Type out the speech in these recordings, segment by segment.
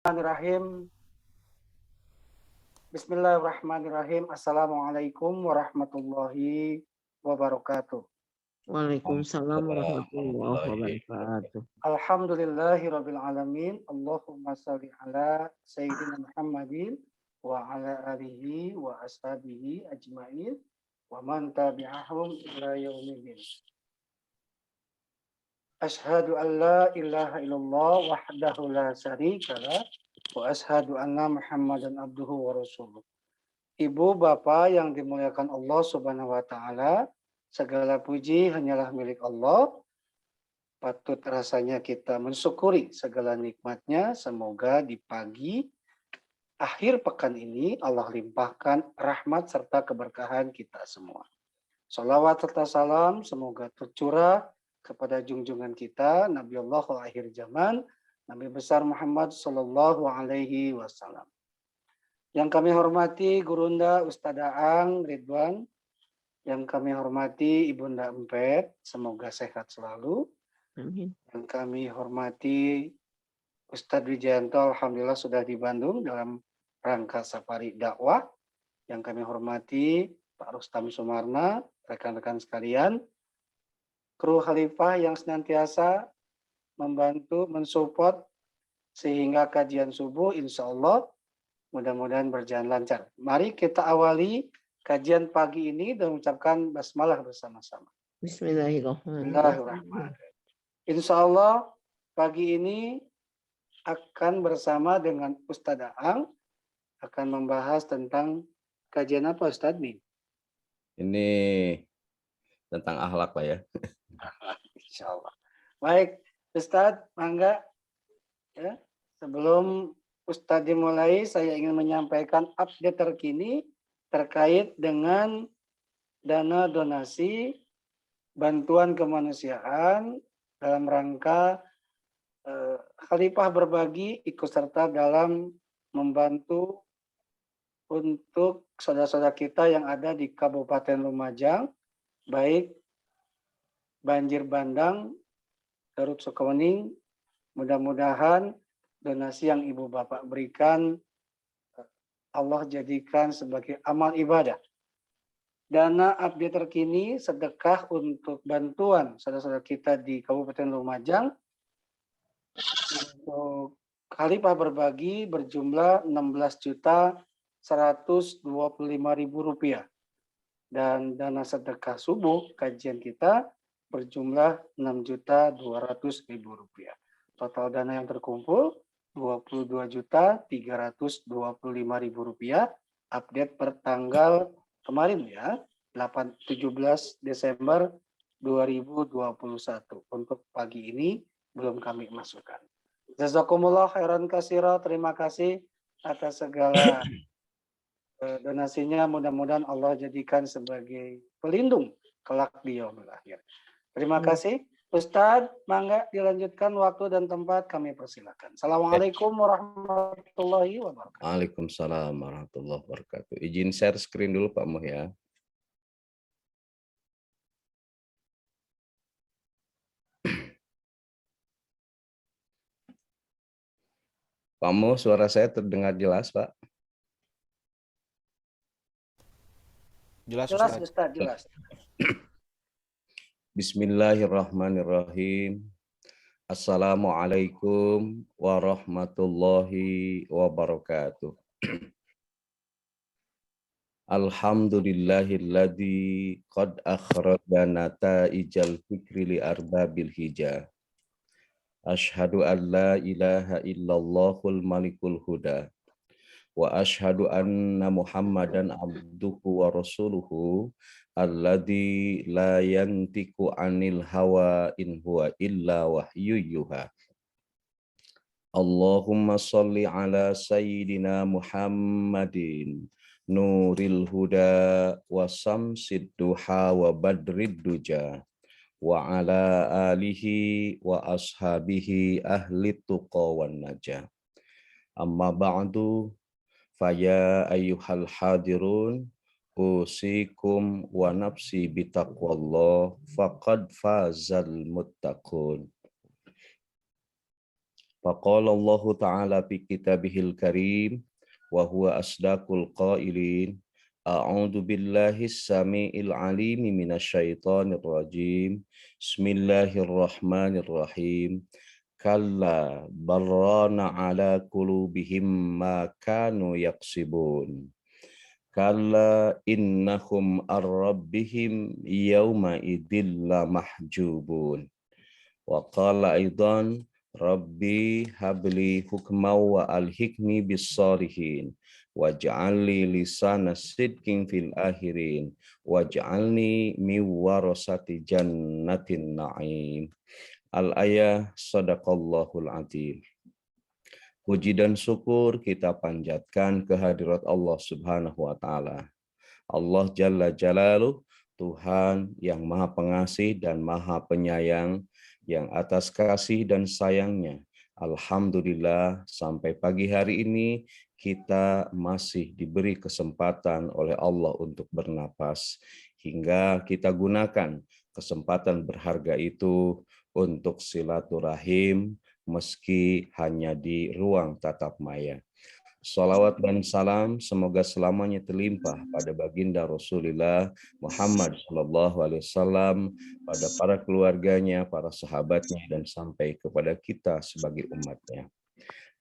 Bismillahirrahmanirrahim. Bismillahirrahmanirrahim. Assalamualaikum warahmatullahi wabarakatuh. Waalaikumsalam warahmatullahi Warahmatullahi wabarakatuh. Alhamdulillahirabbil alamin. Allahumma shalli ala sayyidina Muhammadin wa ala alihi wa ashabihi ajmain wa man tabi'ahum ila yaumiddin. Asyhadu an la ilaha illallah wahdahu la syarikalah wa asyhadu anna Muhammadan abduhu wa rasuluh. Ibu, Bapak yang dimuliakan Allah Subhanahu wa taala, segala puji hanyalah milik Allah. Patut rasanya kita mensyukuri segala nikmatnya. Semoga di pagi akhir pekan ini Allah limpahkan rahmat serta keberkahan kita semua. Salawat serta salam semoga tercurah kepada junjungan kita Nabi Allah akhir zaman, Nabi besar Muhammad sallallahu alaihi wasallam. Yang kami hormati Gurunda Ustadzah Ang Ridwan, yang kami hormati Ibunda Empet, semoga sehat selalu. Amin. Yang kami hormati Ustadz Wijayanto, alhamdulillah sudah di Bandung dalam rangka safari dakwah. Yang kami hormati Pak Rustam Sumarna, rekan-rekan sekalian, kru Khalifah yang senantiasa membantu, mensupport sehingga kajian subuh insya Allah mudah-mudahan berjalan lancar. Mari kita awali kajian pagi ini dan mengucapkan basmalah bersama-sama. Bismillahirrahmanirrahim. Insya Allah pagi ini akan bersama dengan Ustadzah Ang akan membahas tentang kajian apa Ustadz nih? Ini tentang akhlak Pak ya. Insya Allah. Baik, Ustadz, mangga ya. Sebelum Ustadz dimulai, saya ingin menyampaikan update terkini terkait dengan dana donasi bantuan kemanusiaan dalam rangka Khalifah berbagi ikut serta dalam membantu untuk saudara-saudara kita yang ada di Kabupaten Lumajang, baik banjir bandang, Garut Sukowening. Mudah-mudahan donasi yang Ibu Bapak berikan Allah jadikan sebagai amal ibadah. Dana update terkini sedekah untuk bantuan saudara-saudara kita di Kabupaten Lumajang untuk Khalifah berbagi berjumlah Rp16.125.000 dan dana sedekah subuh kajian kita berjumlah Rp6.200.000. Total dana yang terkumpul Rp22.325.000. Update per tanggal kemarin ya, 17 Desember 2021. Untuk pagi ini belum kami masukkan. Jazakumullah khairan katsira. Terima kasih atas segala donasinya. Mudah-mudahan Allah jadikan sebagai pelindung kelak di yaumil akhir. Terima kasih. Ustadz, mangga dilanjutkan waktu dan tempat kami persilakan. Assalamualaikum warahmatullahi wabarakatuh. Waalaikumsalam warahmatullahi wabarakatuh. Izin share screen dulu Pak Muh ya. Pak Muh, suara saya terdengar jelas Pak? Jelas Ustadz, jelas. Bismillahirrahmanirrahim. Assalamualaikum warahmatullahi wabarakatuh. Alhamdulillahilladzi qad akhrajana nata'ijal fikri li arbabil hijah. Ashhadu an la ilaha illallahul malikul huda. Wa ashhadu anna Muhammadan abduhu wa rasuluhu alladzi la yantiku anil hawa in huwa illa wahyu yuha. Allahumma sholli ala sayyidina Muhammadin nuril huda wa samsid duha wa badrid duja wa ala alihi wa ashabihi ahli tuqa wan najah. Amma ba'du faya ayyuhal hadirun usikum wa nafsi bitaqwallah faqad fazal muttaqun. Faqala Allah Ta'ala fi kitabihil karim wa huwa asdaqul qailin. A'udzu billahi as-sami'il 'alim minasyaitonir rajim. Bismillahirrahmanirrahim. Kalla barrana ala qulubihim ma kanu yaksibun. Kalla innahum ar-rabbihim yawma idzil mahjubun. Wa qala aidan Rabbi habli hukma wa alhikmi bis salihin waj'alni lisana sidqin fil akhirin waj'alni min warasati jannatin na'im. Al-ayah sadaqallahul azim. Puji dan syukur kita panjatkan kehadirat Allah Subhanahu wa taala. Allah Jalla Jalaluh, Tuhan yang Maha Pengasih dan Maha Penyayang, yang atas kasih dan sayangnya, alhamdulillah sampai pagi hari ini kita masih diberi kesempatan oleh Allah untuk bernapas, hingga kita gunakan kesempatan berharga itu untuk silaturahim meski hanya di ruang tatap maya. Salawat dan salam semoga selamanya terlimpah pada baginda Rasulullah Muhammad SAW, pada para keluarganya, para sahabatnya, dan sampai kepada kita sebagai umatnya.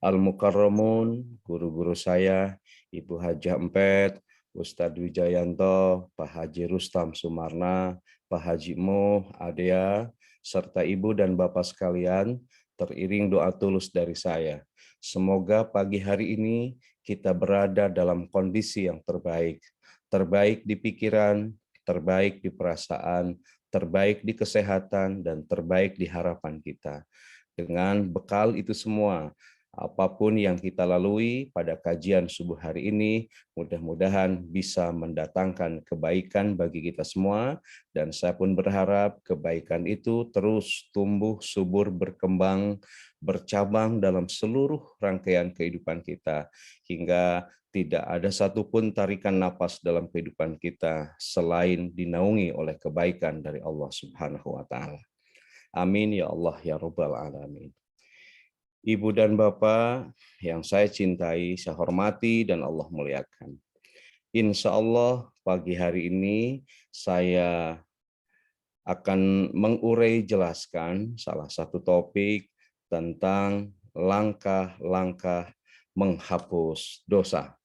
Al-Mukarramun, guru-guru saya, Ibu Hajah Empet, Ustadz Wijayanto, Pak Haji Rustam Sumarna, Pak Haji Mo, Adea, serta Ibu dan Bapak sekalian, teriring doa tulus dari saya. Semoga pagi hari ini kita berada dalam kondisi yang terbaik. Terbaik di pikiran, terbaik di perasaan, terbaik di kesehatan, dan terbaik di harapan kita. Dengan bekal itu semua, apapun yang kita lalui pada kajian subuh hari ini, mudah-mudahan bisa mendatangkan kebaikan bagi kita semua, dan saya pun berharap kebaikan itu terus tumbuh, subur, berkembang, bercabang dalam seluruh rangkaian kehidupan kita, hingga tidak ada satupun tarikan napas dalam kehidupan kita selain dinaungi oleh kebaikan dari Allah Subhanahu wa Ta'ala. Amin ya Allah ya Rabbal Alamin. Ibu dan Bapak yang saya cintai, saya hormati, dan Allah muliakan. Insya Allah pagi hari ini saya akan mengurai jelaskan salah satu topik tentang langkah-langkah menghapus dosa.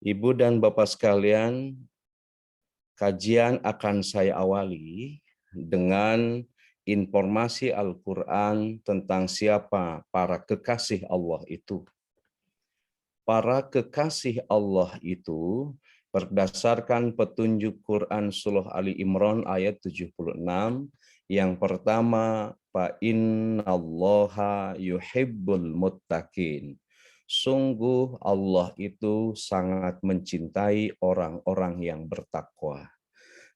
Ibu dan Bapak sekalian, kajian akan saya awali dengan informasi Al-Quran tentang siapa para kekasih Allah itu. Para kekasih Allah itu berdasarkan petunjuk Quran Surah Ali Imran ayat 76, yang pertama, fa innallaha yuhibbul muttaqin. Sungguh Allah itu sangat mencintai orang-orang yang bertakwa.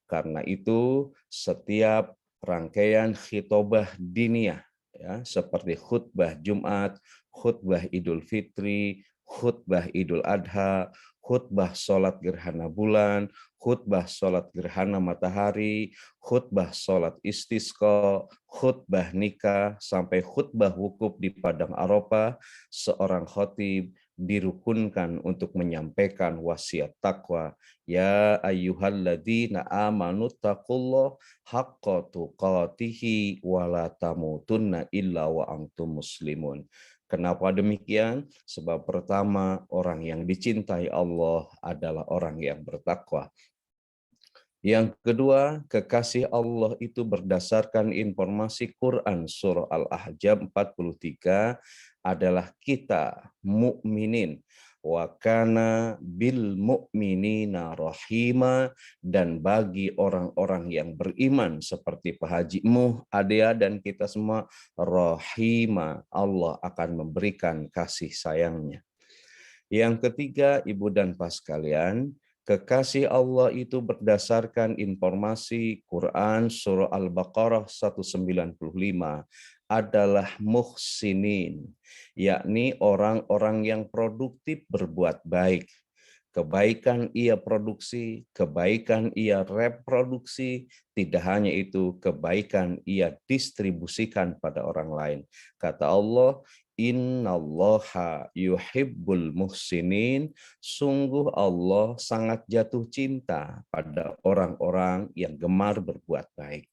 Karena itu setiap rangkaian khitobah diniyah, ya, seperti khutbah Jumat, khutbah Idul Fitri, khutbah Idul Adha, khutbah sholat gerhana bulan, khutbah sholat gerhana matahari, khutbah sholat istisqa, khutbah nikah, sampai khutbah wukuf di Padang Arafah, seorang khatib dirukunkan untuk menyampaikan wasiat takwa. Ya ayyuhalladzina amanu taqullah haqqa tuqatihi wa la tamutunna illa wa antum muslimun. Kenapa demikian? Sebab pertama, orang yang dicintai Allah adalah orang yang bertakwa. Yang kedua, kekasih Allah itu berdasarkan informasi Quran Surah Al-Ahzab 43 adalah kita mukminin. Wa kana bil mu'minina rahima, dan bagi orang-orang yang beriman seperti Pak Haji Muh, Adea, dan kita semua, rahima, Allah akan memberikan kasih sayangnya. Yang ketiga, Ibu dan Pak sekalian, kekasih Allah itu berdasarkan informasi Quran Surah Al-Baqarah 195 adalah muhsinin, yakni orang-orang yang produktif berbuat baik. kebaikan ia produksi, kebaikan ia reproduksi, tidak hanya itu, kebaikan ia distribusikan pada orang lain. Kata Allah, Innallaha yuhibbul muhsinin, sungguh Allah sangat jatuh cinta pada orang-orang yang gemar berbuat baik.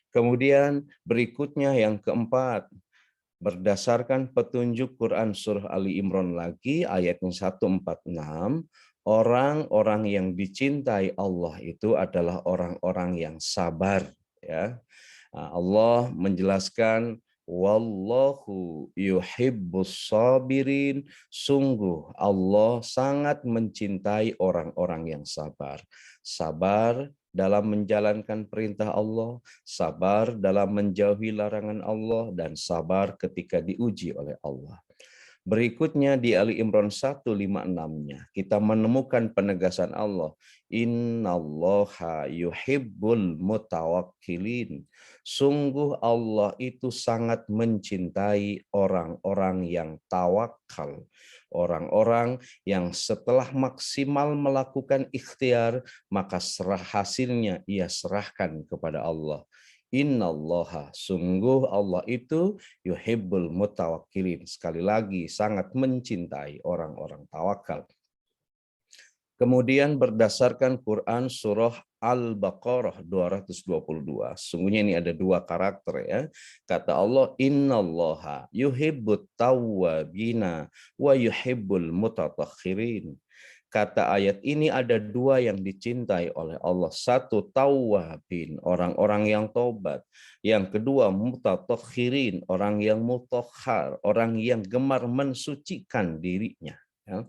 Kemudian berikutnya yang keempat, berdasarkan petunjuk Quran Surah Ali Imran lagi ayatnya 146, orang-orang yang dicintai Allah itu adalah orang-orang yang sabar. Ya, Allah menjelaskan, Wallahu yuhibbus sabirin, sungguh Allah sangat mencintai orang-orang yang sabar. Sabar dalam menjalankan perintah Allah, sabar dalam menjauhi larangan Allah, dan sabar ketika diuji oleh Allah. Berikutnya di Ali Imran 156-nya kita menemukan penegasan Allah, Innallaha yuhibbul mutawakkilin. Sungguh Allah itu sangat mencintai orang-orang yang tawakal. Orang-orang yang setelah maksimal melakukan ikhtiar, maka hasilnya ia serahkan kepada Allah. Innallaha, sungguh Allah itu yuhibbul mutawakkilin. Sekali lagi, sangat mencintai orang-orang tawakal. Kemudian berdasarkan Quran surah Al-Baqarah 222. Sungguhnya ini ada dua karakter ya. Kata Allah, Innallaha yuhibbut tawwabina wa yuhibbul mutatahhirin. Kata ayat ini ada dua yang dicintai oleh Allah. Satu, tawwabin, orang-orang yang tobat. Yang kedua, mutatahhirin, orang yang mutahhar, orang yang gemar mensucikan dirinya. Ya.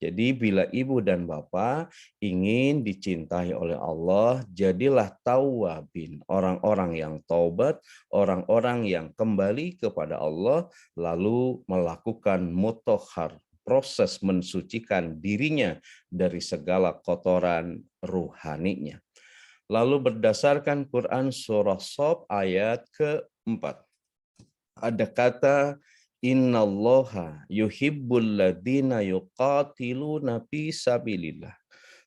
Jadi bila ibu dan bapak ingin dicintai oleh Allah, jadilah tawwabin, orang-orang yang taubat, orang-orang yang kembali kepada Allah, lalu melakukan mutahhar, proses mensucikan dirinya dari segala kotoran ruhaninya. Lalu berdasarkan Quran surah Shaf ayat ke-4, ada kata Innallaha yuhibbul ladzina yuqatiluna fi sabilillah.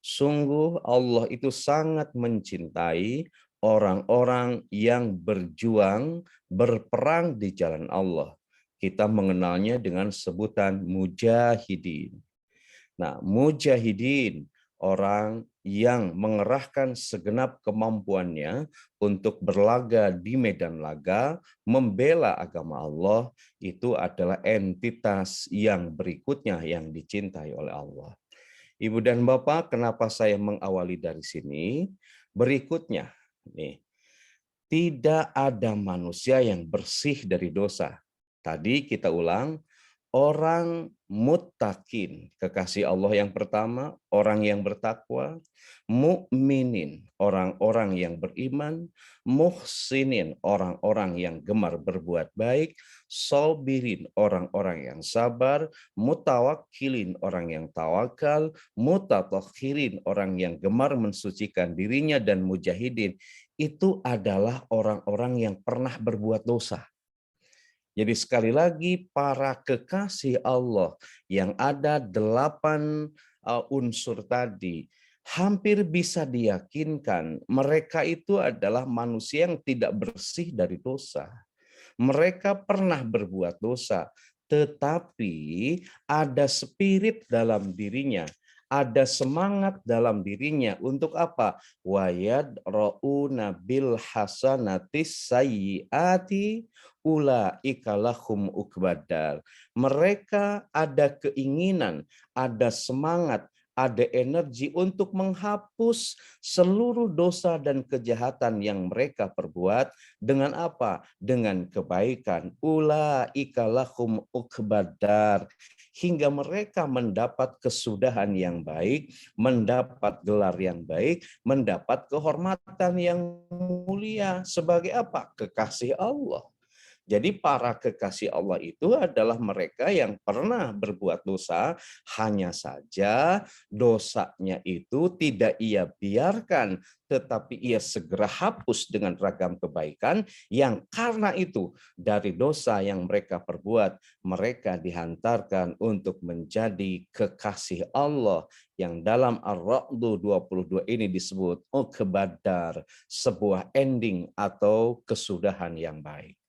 Sungguh Allah itu sangat mencintai orang-orang yang berjuang, berperang di jalan Allah. Kita mengenalnya dengan sebutan mujahidin. Nah, mujahidin, orang yang mengerahkan segenap kemampuannya untuk berlaga di medan laga, membela agama Allah, itu adalah entitas yang berikutnya yang dicintai oleh Allah. Ibu dan Bapak, kenapa saya mengawali dari sini? Berikutnya, nih, tidak ada manusia yang bersih dari dosa. Tadi kita ulang, orang muttaqin, kekasih Allah yang pertama, orang yang bertakwa, mukminin, orang-orang yang beriman, muhsinin, orang-orang yang gemar berbuat baik, sabirin, orang-orang yang sabar, mutawakkilin, orang yang tawakal, mutatahhirin, orang yang gemar mensucikan dirinya, dan mujahidin, itu adalah orang-orang yang pernah berbuat dosa. Jadi sekali lagi, para kekasih Allah yang ada 8 unsur tadi, hampir bisa diyakinkan mereka itu adalah manusia yang tidak bersih dari dosa. Mereka pernah berbuat dosa, tetapi ada spirit dalam dirinya, ada semangat dalam dirinya untuk apa? Wayadra'una bil hasanatis sayyiati ulaika lahum ukbadar. Mereka ada keinginan, ada semangat, ada energi untuk menghapus seluruh dosa dan kejahatan yang mereka perbuat dengan apa? Dengan kebaikan. Ulaika lahum ukbadar. Hingga mereka mendapat kesudahan yang baik, mendapat gelar yang baik, mendapat kehormatan yang mulia. Sebagai apa? Kekasih Allah. Jadi para kekasih Allah itu adalah mereka yang pernah berbuat dosa, hanya saja dosanya itu tidak ia biarkan, tetapi ia segera hapus dengan ragam kebaikan, yang karena itu dari dosa yang mereka perbuat, mereka dihantarkan untuk menjadi kekasih Allah, yang dalam Ar-Ra'd 22 ini disebut Uqbadar, sebuah ending atau kesudahan yang baik.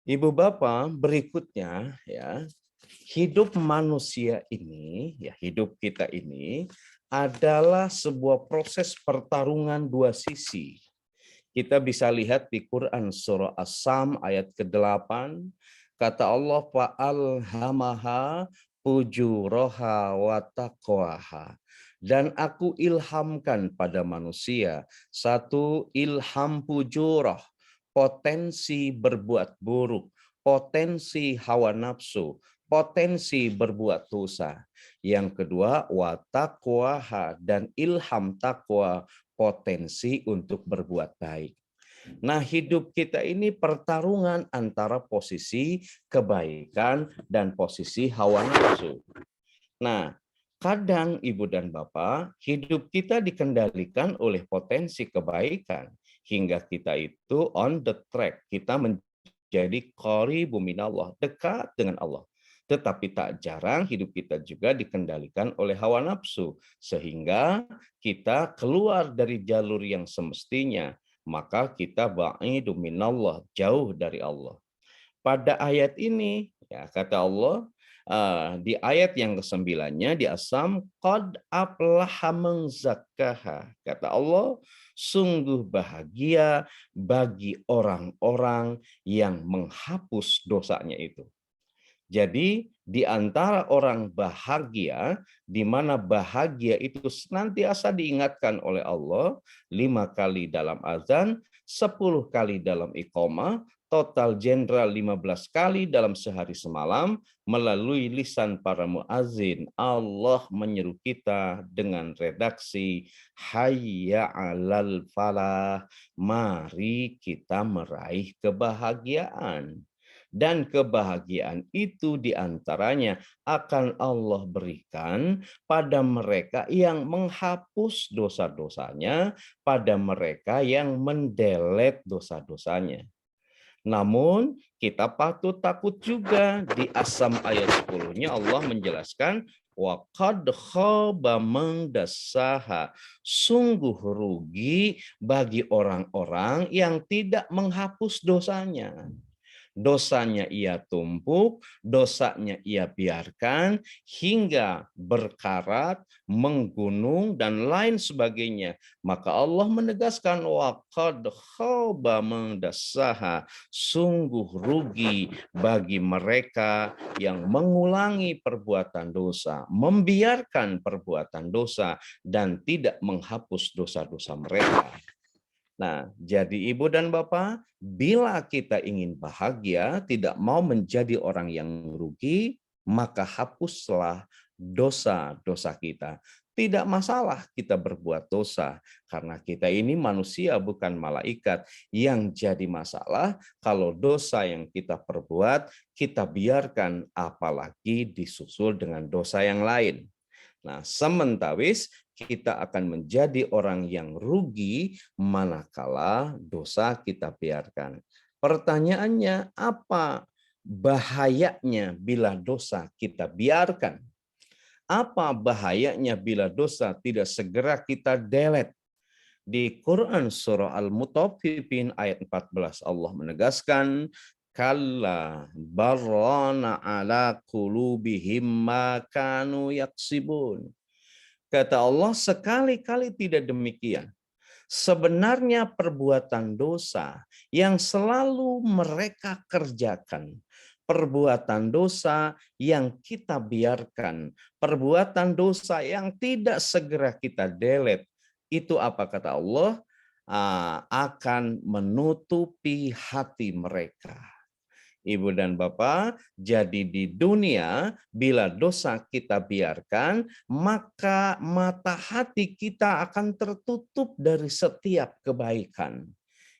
Ibu Bapak, berikutnya ya, hidup manusia ini, ya hidup kita ini adalah sebuah proses pertarungan dua sisi. Kita bisa lihat di Quran surah As-Sam ayat ke-8, kata Allah fa'alhamaha fujuraha wa taqwaha. Dan aku ilhamkan pada manusia satu ilham fujurah, potensi berbuat buruk, potensi hawa nafsu, potensi berbuat dosa. Yang kedua, wa taqwaha, dan ilham takwa, potensi untuk berbuat baik. Nah, hidup kita ini pertarungan antara posisi kebaikan dan posisi hawa nafsu. Nah, kadang Ibu dan Bapak, hidup kita dikendalikan oleh potensi kebaikan hingga kita itu on the track, kita menjadi qaribu minallah, dekat dengan Allah. Tetapi tak jarang hidup kita juga dikendalikan oleh hawa nafsu, sehingga kita keluar dari jalur yang semestinya, maka kita ba'idu minallah, jauh dari Allah. Pada ayat ini, ya kata Allah, di ayat yang ke-9-nya di As-Sam, qad aflaha man zakkaha. Kata Allah, sungguh bahagia bagi orang-orang yang menghapus dosanya itu. Jadi di antara orang bahagia, di mana bahagia itu senantiasa diingatkan oleh Allah 5 kali dalam azan, 10 kali dalam iqamah, total jenderal 15 kali dalam sehari semalam, melalui lisan para muazin. Allah menyeru kita dengan redaksi hayya 'alal falah, mari kita meraih kebahagiaan. Dan kebahagiaan itu diantaranya akan Allah berikan pada mereka yang menghapus dosa-dosanya, pada mereka yang mendelet dosa-dosanya. Namun kita patut takut juga, di As-Sam ayat 10-nya Allah menjelaskan wa qad khaba man dassaha, sungguh rugi bagi orang-orang yang tidak menghapus dosanya. Dosanya ia tumpuk, dosanya ia biarkan, hingga berkarat, menggunung, dan lain sebagainya. Maka Allah menegaskan, wa qad khaba man dassaha, sungguh rugi bagi mereka yang mengulangi perbuatan dosa, membiarkan perbuatan dosa, dan tidak menghapus dosa-dosa mereka. Nah, jadi Ibu dan Bapak, bila kita ingin bahagia, tidak mau menjadi orang yang rugi, maka hapuslah dosa-dosa kita. Tidak masalah kita berbuat dosa, karena kita ini manusia bukan malaikat. Yang jadi masalah kalau dosa yang kita perbuat, kita biarkan, apalagi disusul dengan dosa yang lain. Nah, sementawis kita akan menjadi orang yang rugi manakala dosa kita biarkan. Pertanyaannya, apa bahayanya bila dosa kita biarkan? Apa bahayanya bila dosa tidak segera kita delete? Di Quran surah Al-Mutaffifin ayat 14 Allah menegaskan, kalla barrana ala qulubihim ma kanu yaksibun. Kata Allah, sekali-kali tidak demikian. Sebenarnya perbuatan dosa yang selalu mereka kerjakan, perbuatan dosa yang kita biarkan, perbuatan dosa yang tidak segera kita delete, itu apa kata Allah? Akan menutupi hati mereka. Ibu dan Bapak, jadi di dunia bila dosa kita biarkan, maka mata hati kita akan tertutup dari setiap kebaikan.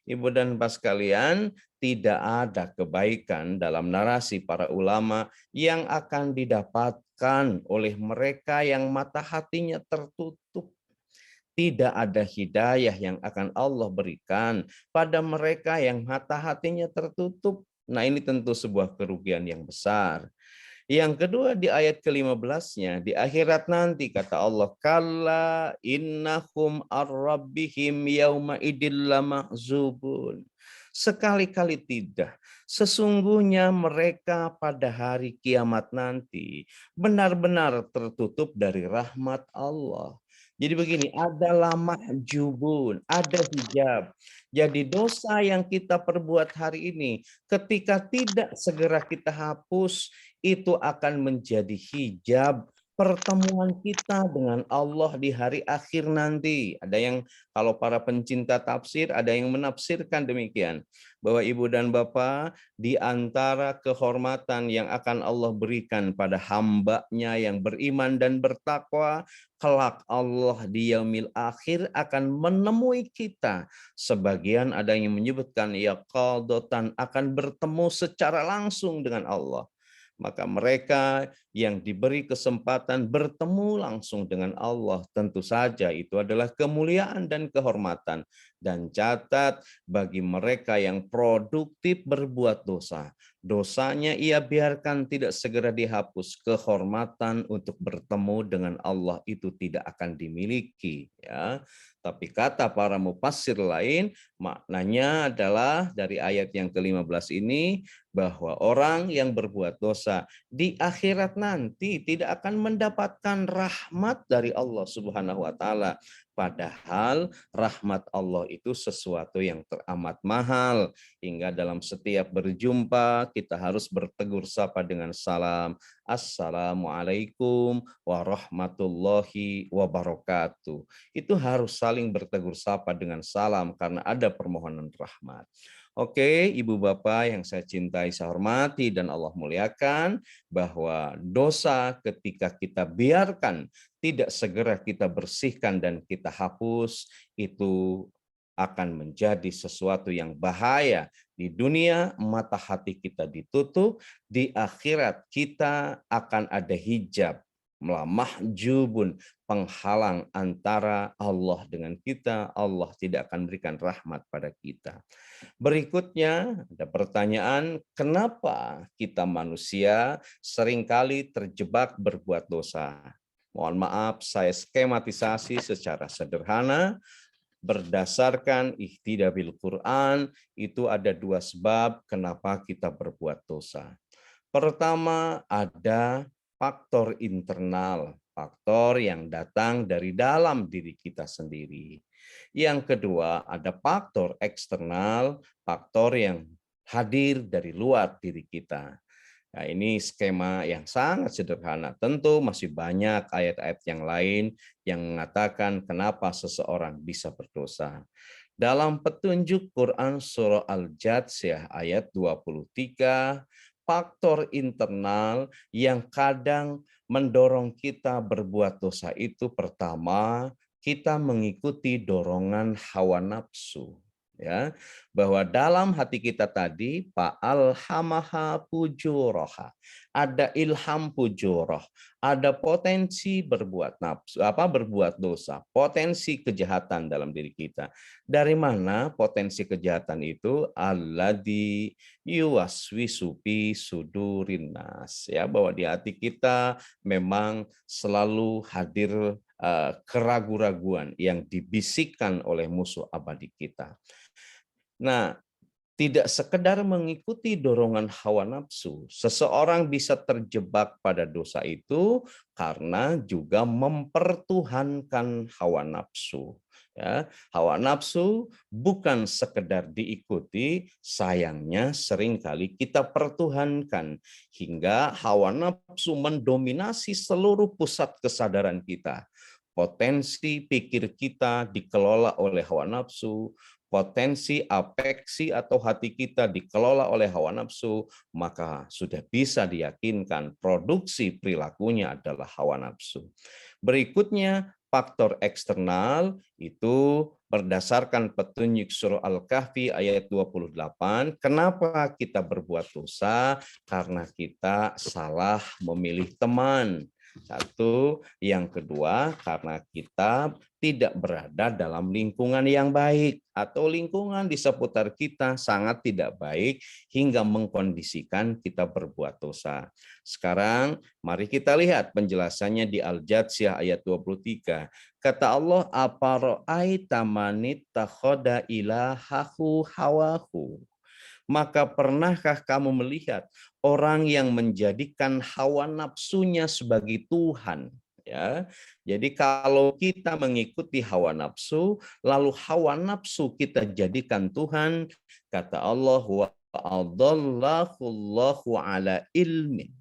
Ibu dan Bapak sekalian, tidak ada kebaikan dalam narasi para ulama yang akan didapatkan oleh mereka yang mata hatinya tertutup. Tidak ada hidayah yang akan Allah berikan pada mereka yang mata hatinya tertutup. Nah, ini tentu sebuah kerugian yang besar. Yang kedua di ayat ke-15-nya, di akhirat nanti kata Allah, kalla innahum ar-rabbihim yauma idil lamahzubun. Sekali-kali tidak. Sesungguhnya mereka pada hari kiamat nanti benar-benar tertutup dari rahmat Allah. Jadi begini, ada lamahjubun, ada hijab. Jadi dosa yang kita perbuat hari ini, ketika tidak segera kita hapus, itu akan menjadi hijab pertemuan kita dengan Allah di hari akhir nanti. Ada yang, kalau para pencinta tafsir, ada yang menafsirkan demikian, bahwa ibu dan bapak, di antara kehormatan yang akan Allah berikan pada hamba-Nya yang beriman dan bertakwa, kelak Allah di yaumil akhir akan menemui kita. Sebagian ada yang menyebutkan ya qadatan, akan bertemu secara langsung dengan Allah. Maka mereka yang diberi kesempatan bertemu langsung dengan Allah, tentu saja itu adalah kemuliaan dan kehormatan. Dan catat, bagi mereka yang produktif berbuat dosa, dosanya ia biarkan tidak segera dihapus, kehormatan untuk bertemu dengan Allah itu tidak akan dimiliki, ya. Tapi kata para mufassir lain, maknanya adalah dari ayat yang ke-15 ini, bahwa orang yang berbuat dosa di akhirat nanti tidak akan mendapatkan rahmat dari Allah Subhanahu wa taala. Padahal rahmat Allah itu sesuatu yang teramat mahal, hingga dalam setiap berjumpa kita harus bertegur sapa dengan salam. Assalamualaikum warahmatullahi wabarakatuh. Itu harus saling bertegur sapa dengan salam karena ada permohonan rahmat. Oke, Ibu Bapak yang saya cintai, saya hormati dan Allah muliakan, bahwa dosa ketika kita biarkan tidak segera kita bersihkan dan kita hapus, itu akan menjadi sesuatu yang bahaya. Di dunia mata hati kita ditutup, di akhirat kita akan ada hijab, mahjubun, penghalang antara Allah dengan kita. Allah tidak akan berikan rahmat pada kita. Berikutnya ada pertanyaan, kenapa kita manusia seringkali terjebak berbuat dosa? Mohon maaf, saya skematisasi secara sederhana. Berdasarkan ihtidah bil Quran, itu ada dua sebab kenapa kita berbuat dosa. Pertama, ada faktor internal, faktor yang datang dari dalam diri kita sendiri. Yang kedua, ada faktor eksternal, faktor yang hadir dari luar diri kita. Nah, ini skema yang sangat sederhana. Tentu masih banyak ayat-ayat yang lain yang mengatakan kenapa seseorang bisa berdosa. Dalam petunjuk Quran surah Al-Jatsiyah ayat 23, faktor internal yang kadang mendorong kita berbuat dosa itu, pertama, kita mengikuti dorongan hawa nafsu, ya, bahwa dalam hati kita tadi fa'alhamaha fujuraha, ada ilham fujurah, ada potensi berbuat nafsu, berbuat dosa, potensi kejahatan dalam diri kita. Dari mana potensi kejahatan itu? Alladzi yuwaswisu fi sudurin nas, ya, bahwa di hati kita memang selalu hadir keraguan-raguan yang dibisikkan oleh musuh abadi kita. Nah, tidak sekedar mengikuti dorongan hawa nafsu, seseorang bisa terjebak pada dosa itu karena juga mempertuhankan hawa nafsu. Ya, hawa nafsu bukan sekedar diikuti, sayangnya seringkali kita pertuhankan hingga hawa nafsu mendominasi seluruh pusat kesadaran kita. Potensi pikir kita dikelola oleh hawa nafsu, potensi apeksi atau hati kita dikelola oleh hawa nafsu, maka sudah bisa diyakinkan produksi perilakunya adalah hawa nafsu. Berikutnya, faktor eksternal itu berdasarkan petunjuk surah Al-Kahfi ayat 28. Kenapa kita berbuat dosa? Karena kita salah memilih teman. Satu, yang kedua karena kita tidak berada dalam lingkungan yang baik atau lingkungan di seputar kita sangat tidak baik hingga mengkondisikan kita berbuat dosa. Sekarang mari kita lihat penjelasannya di Al-Jathiyah ayat 23. Kata Allah, apara'aita manittakhadha ilahahu hawahu. Maka pernahkah kamu melihat orang yang menjadikan hawa nafsunya sebagai Tuhan? Ya, jadi kalau kita mengikuti hawa nafsu, lalu hawa nafsu kita jadikan Tuhan, kata Allah, wa adallahu ala ilmin.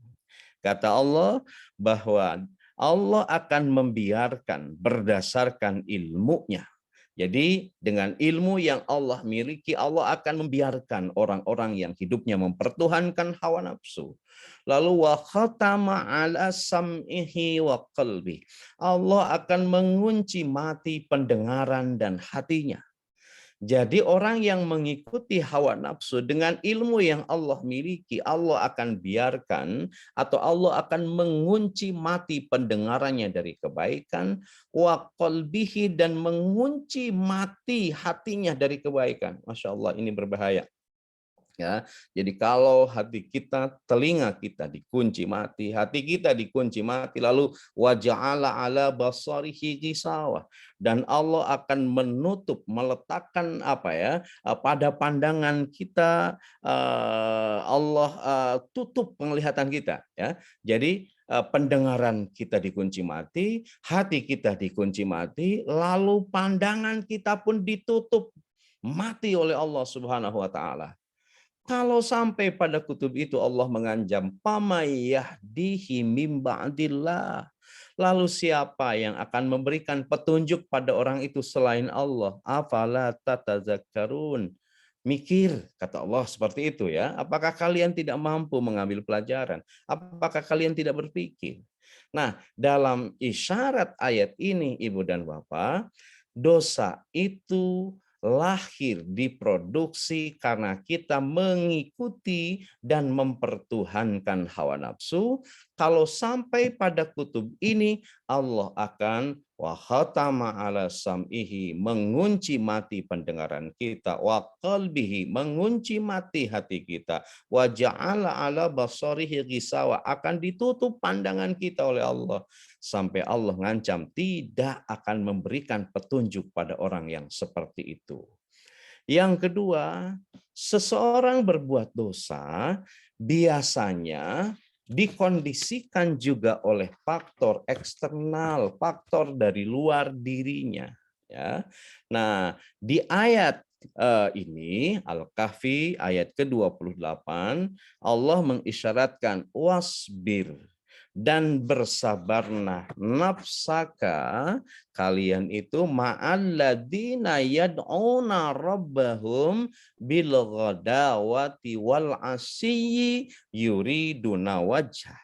Kata Allah bahwa Allah akan membiarkan berdasarkan ilmunya. Jadi dengan ilmu yang Allah miliki, Allah akan membiarkan orang-orang yang hidupnya mempertuhankan hawa nafsu. Lalu wa khatama ala sam'ihi wa qalbi. Allah akan mengunci mati pendengaran dan hatinya. Jadi orang yang mengikuti hawa nafsu dengan ilmu yang Allah miliki, Allah akan biarkan atau Allah akan mengunci mati pendengarannya dari kebaikan, wa qalbihi, dan mengunci mati hatinya dari kebaikan. Masya Allah, ini berbahaya. Ya, jadi kalau hati kita, telinga kita dikunci mati, hati kita dikunci mati, lalu waja'ala ala basarihi gisawah, dan Allah akan menutup, meletakkan pada pandangan kita, Allah tutup penglihatan kita. Ya, jadi pendengaran kita dikunci mati, hati kita dikunci mati, lalu pandangan kita pun ditutup mati oleh Allah Subhanahu wa taala. Kalau sampai pada kutub itu Allah mengancam pamayahdihi mim ba'dillah. Lalu siapa yang akan memberikan petunjuk pada orang itu selain Allah? Afala tatazakkarun. Mikir, kata Allah seperti itu ya. Apakah kalian tidak mampu mengambil pelajaran? Apakah kalian tidak berpikir? Nah, dalam isyarat ayat ini Ibu dan Bapak, dosa itu lahir, diproduksi karena kita mengikuti dan mempertuhankan hawa nafsu. Kalau sampai pada kutub ini, Allah akan wa khatama ala sam'ihi, mengunci mati pendengaran kita, wa qalbihi, mengunci mati hati kita, wa ja'ala ala basarihi ghisawa, akan ditutup pandangan kita oleh Allah. Sampai Allah ngancam tidak akan memberikan petunjuk pada orang yang seperti itu. Yang kedua, seseorang berbuat dosa biasanya dikondisikan juga oleh faktor eksternal, faktor dari luar dirinya. Ya. Nah, di ayat ini Al-Kahfi ayat ke-28 Allah mengisyaratkan wasbir, dan bersabarlah nafsaka kalian itu ma'alladina yad'una rabbahum bil ghadawati wal asyi yuriduna wajhah.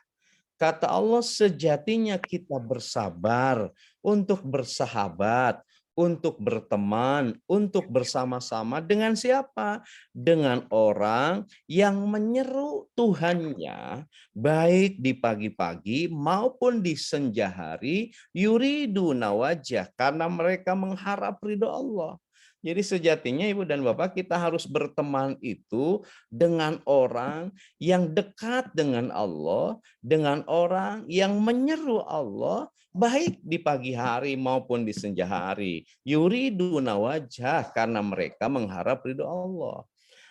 Kata Allah, sejatinya kita bersabar untuk bersahabat, untuk berteman, untuk bersama-sama dengan siapa? Dengan orang yang menyeru Tuhannya, baik di pagi-pagi maupun di senja hari, yuriduna wajah, karena mereka mengharap ridho Allah. Jadi sejatinya Ibu dan Bapak, kita harus berteman itu dengan orang yang dekat dengan Allah, dengan orang yang menyeru Allah, baik di pagi hari maupun di senja hari. Yuriduna wajah, karena mereka mengharap ridho Allah.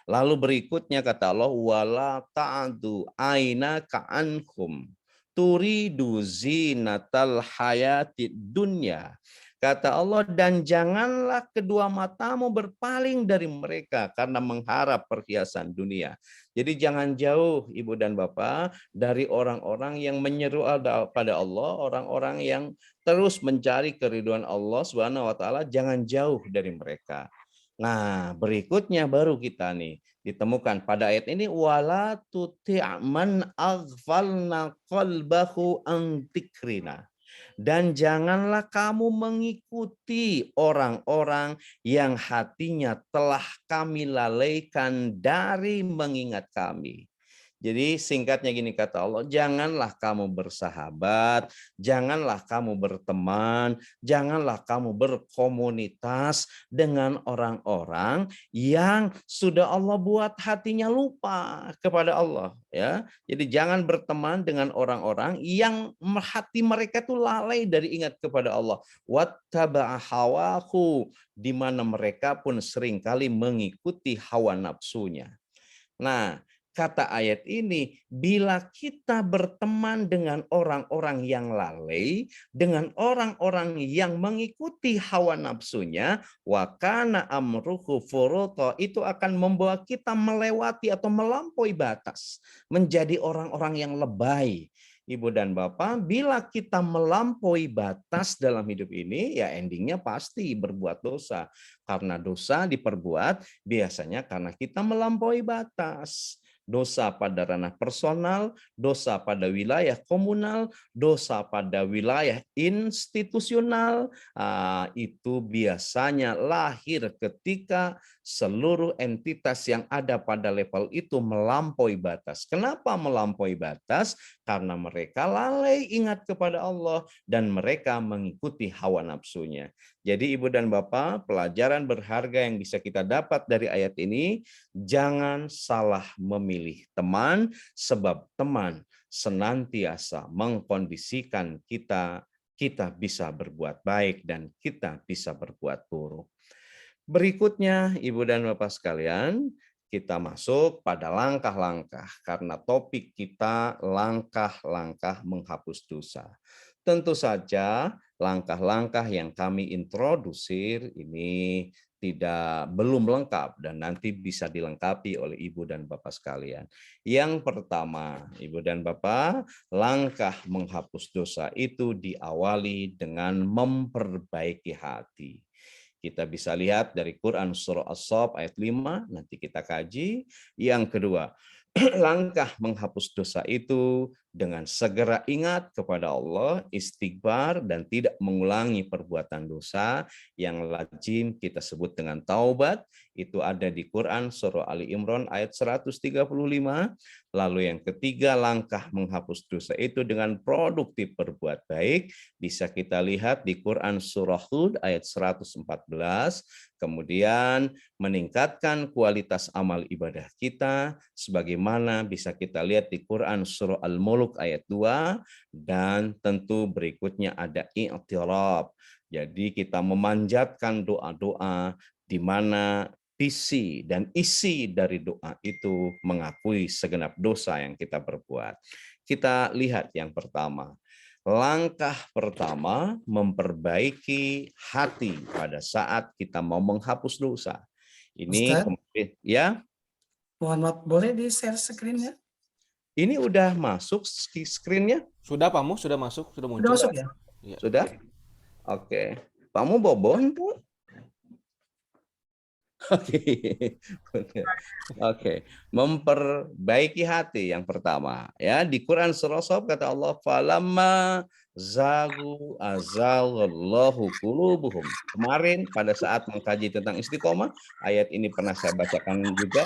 Lalu berikutnya kata Allah, wala ta'du aina ka'ankum turidu zinatal hayatid dunya. Kata Allah, dan janganlah kedua matamu berpaling dari mereka karena mengharap perhiasan dunia. Jadi jangan jauh Ibu dan Bapak dari orang-orang yang menyeru pada Allah, orang-orang yang terus mencari keridhaan Allah Subhanahu wa taala, jangan jauh dari mereka. Nah, berikutnya baru kita nih ditemukan pada ayat ini, wala tuti' man aghfalna qalbahu an dzikrina. Dan janganlah kamu mengikuti orang-orang yang hatinya telah kami lalaikan dari mengingat kami. Jadi singkatnya gini kata Allah, janganlah kamu bersahabat, janganlah kamu berteman, janganlah kamu berkomunitas dengan orang-orang yang sudah Allah buat hatinya lupa kepada Allah, ya. Jadi jangan berteman dengan orang-orang yang hati mereka tuh lalai dari ingat kepada Allah. Wattaba'a hawahu, di mana mereka pun seringkali mengikuti hawa nafsunya. Nah, kata ayat ini, bila kita berteman dengan orang-orang yang lalai, dengan orang-orang yang mengikuti hawa nafsunya, wakana amruhu furuta, itu akan membawa kita melewati atau melampaui batas, menjadi orang-orang yang lebay. Ibu dan Bapak, bila kita melampaui batas dalam hidup ini, ya endingnya pasti berbuat dosa. Karena dosa diperbuat biasanya karena kita melampaui batas. Dosa pada ranah personal, dosa pada wilayah komunal, dosa pada wilayah institusional, itu biasanya lahir ketika seluruh entitas yang ada pada level itu melampaui batas. Kenapa melampaui batas? Karena mereka lalai ingat kepada Allah dan mereka mengikuti hawa nafsunya. Jadi Ibu dan Bapak, pelajaran berharga yang bisa kita dapat dari ayat ini, jangan salah memilih teman, sebab teman senantiasa mengkondisikan kita bisa berbuat baik dan kita bisa berbuat buruk. Berikutnya, Ibu dan Bapak sekalian, kita masuk pada langkah-langkah karena topik kita langkah-langkah menghapus dosa. Tentu saja langkah-langkah yang kami introdusir ini belum lengkap dan nanti bisa dilengkapi oleh Ibu dan Bapak sekalian. Yang pertama, Ibu dan Bapak, langkah menghapus dosa itu diawali dengan memperbaiki hati. Kita bisa lihat dari Quran surah As-Saff ayat 5, nanti kita kaji. Yang kedua, langkah menghapus dosa itu dengan segera ingat kepada Allah, istighfar, dan tidak mengulangi perbuatan dosa yang lazim kita sebut dengan taubat. Itu ada di Quran surah Ali Imran ayat 135. Lalu yang ketiga, langkah menghapus dosa itu dengan produktif berbuat baik. Bisa kita lihat di Quran surah Hud ayat 114. Kemudian meningkatkan kualitas amal ibadah kita, sebagaimana bisa kita lihat di Quran surah Al-Mulk ayat 2, dan tentu berikutnya ada i'tiraf. Jadi kita memanjatkan doa-doa di mana visi dan isi dari doa itu mengakui segenap dosa yang kita perbuat. Kita lihat yang pertama. Langkah pertama, memperbaiki hati pada saat kita mau menghapus dosa. Ini Ustaz, ya, mohon maaf, boleh di-share screen-nya? ini udah masuk screen-nya? Sudah Pak Mu, sudah masuk, sudah Udah muncul. masuk ya? Ya. Sudah? Oke. Kamu bobon tuh? Oke. Memperbaiki hati yang pertama. Ya, di Quran surah As-Saff kata Allah, falamma zagu azallahu qulubuhum. Kemarin pada saat mengkaji tentang istiqomah, ayat ini pernah saya bacakan juga.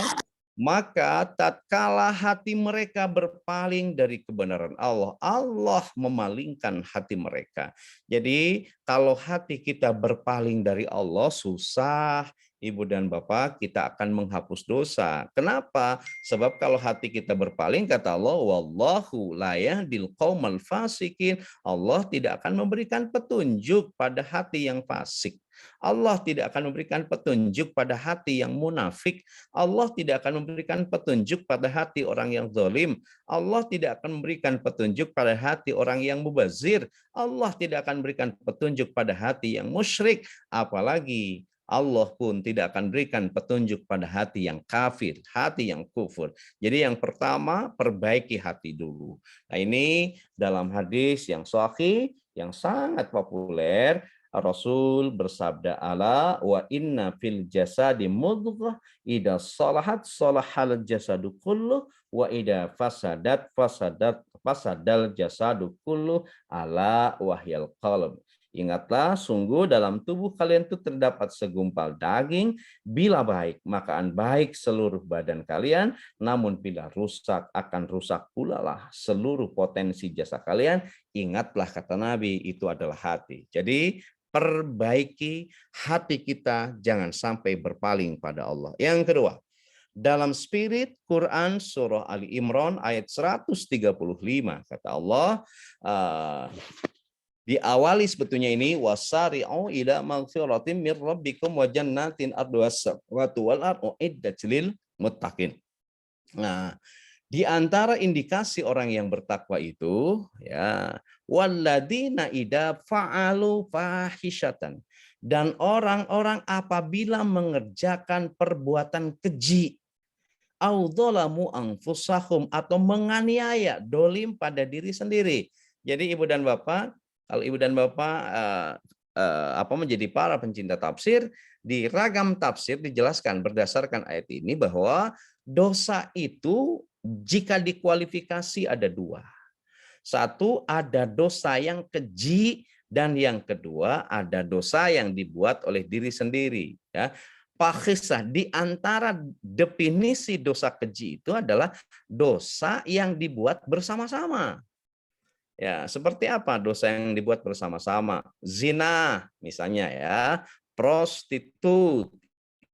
Maka tatkala hati mereka berpaling dari kebenaran Allah, Allah memalingkan hati mereka. Jadi kalau hati kita berpaling dari Allah, susah, Ibu dan Bapak, kita akan menghapus dosa. Kenapa? Sebab kalau hati kita berpaling, kata Allah, wallahu la yahdil qaumal fasikin. Allah tidak akan memberikan petunjuk pada hati yang fasik. Allah tidak akan memberikan petunjuk pada hati yang munafik. Allah tidak akan memberikan petunjuk pada hati orang yang zalim. Allah tidak akan memberikan petunjuk pada hati orang yang mubazir. Allah tidak akan memberikan petunjuk pada hati yang musyrik. Apalagi Allah pun tidak akan berikan petunjuk pada hati yang kafir, hati yang kufur. Jadi yang pertama, perbaiki hati dulu. Nah ini dalam hadis yang sahih, yang sangat populer, Rasul bersabda, ala wa inna fil jasadi mudghah idza salahat salahal jasadu kullu wa idza fasadal jasadu kullu ala wahyal qalb. Ingatlah, sungguh dalam tubuh kalian itu terdapat segumpal daging. Bila baik, makaan baik seluruh badan kalian. Namun bila rusak, akan rusak pula lah seluruh potensi jasa kalian. Ingatlah, kata Nabi, itu adalah hati. Jadi perbaiki hati kita, jangan sampai berpaling pada Allah. Yang kedua, dalam spirit Quran surah Ali Imran ayat 135, kata Allah, diawali sebetulnya ini, wasari'u ila maghfiratin mir rabbikum wa jannatin arduhas samawati wal ardu uiddat lil muttaqin. Nah, di antara indikasi orang yang bertakwa itu, ya, walladzina idza fa'alu fahisyatan, dan orang-orang apabila mengerjakan perbuatan keji, au dzalamu anfusahum, atau menganiaya, dolim pada diri sendiri. Jadi ibu dan bapak, kalau ibu dan bapak menjadi para pencinta tafsir, di ragam tafsir dijelaskan berdasarkan ayat ini bahwa dosa itu jika dikualifikasi ada dua. Satu, ada dosa yang keji, dan yang kedua ada dosa yang dibuat oleh diri sendiri. Ya. Fakhisah, di antara definisi dosa keji itu adalah dosa yang dibuat bersama-sama. Ya, seperti apa dosa yang dibuat bersama-sama? Zina misalnya, ya, prostitut,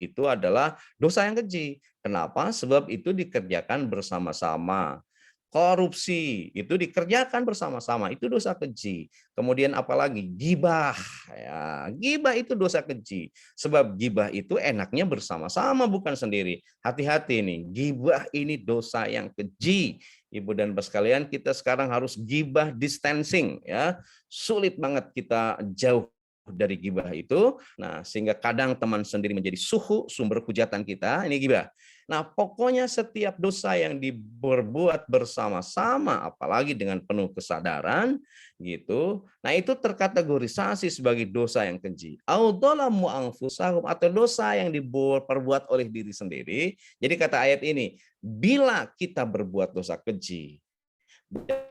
itu adalah dosa yang keji. Kenapa? Sebab itu dikerjakan bersama-sama. Korupsi itu dikerjakan bersama-sama, itu dosa keji. Kemudian apalagi gibah, ya, gibah itu dosa keji. Sebab gibah itu enaknya bersama-sama, bukan sendiri. Hati-hati nih, gibah ini dosa yang keji. Ibu dan bapak sekalian, kita sekarang harus gibah distancing, ya. Sulit banget kita jauh dari gibah itu. Nah, sehingga kadang teman sendiri menjadi sumber hujatan kita, ini gibah. Nah, pokoknya setiap dosa yang diperbuat bersama-sama, apalagi dengan penuh kesadaran, gitu. Nah, itu terkategorisasi sebagai dosa yang keji. Au dzalamu anfusahum, atau dosa yang diperbuat oleh diri sendiri. Jadi kata ayat ini, bila kita berbuat dosa keji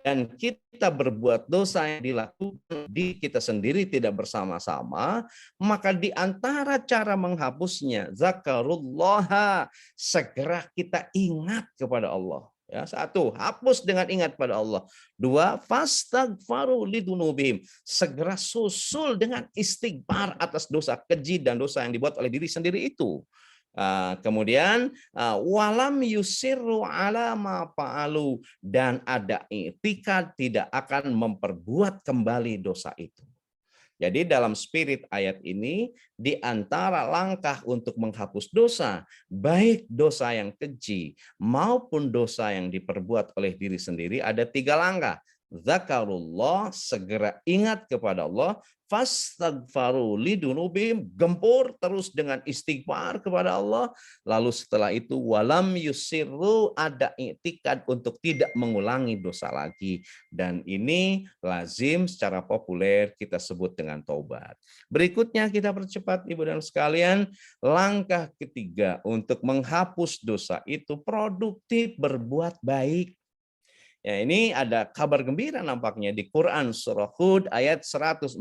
dan kita berbuat dosa yang dilakukan di kita sendiri tidak bersama-sama, maka di antara cara menghapusnya, zakarullah, segera kita ingat kepada Allah. Ya, satu, hapus dengan ingat pada Allah. Dua, fastaghfaru lidunubihim, segera susul dengan istighfar atas dosa keji dan dosa yang dibuat oleh diri sendiri itu. Kemudian walam yusirru ala ma fa'alu, dan ada i'tikad tidak akan memperbuat kembali dosa itu. Jadi dalam spirit ayat ini, di antara langkah untuk menghapus dosa, baik dosa yang keji maupun dosa yang diperbuat oleh diri sendiri, ada 3 langkah. Zakarullah, segera ingat kepada Allah. Fastaghfaru lidunubihim, gempur terus dengan istighfar kepada Allah. Lalu setelah itu walam yusirru, ada i'tikad untuk tidak mengulangi dosa lagi. Dan ini lazim secara populer kita sebut dengan taubat. Berikutnya kita percepat ibu dan sekalian, langkah ketiga untuk menghapus dosa itu produktif berbuat baik. Ya, ini ada kabar gembira nampaknya di Quran surah Hud ayat 114.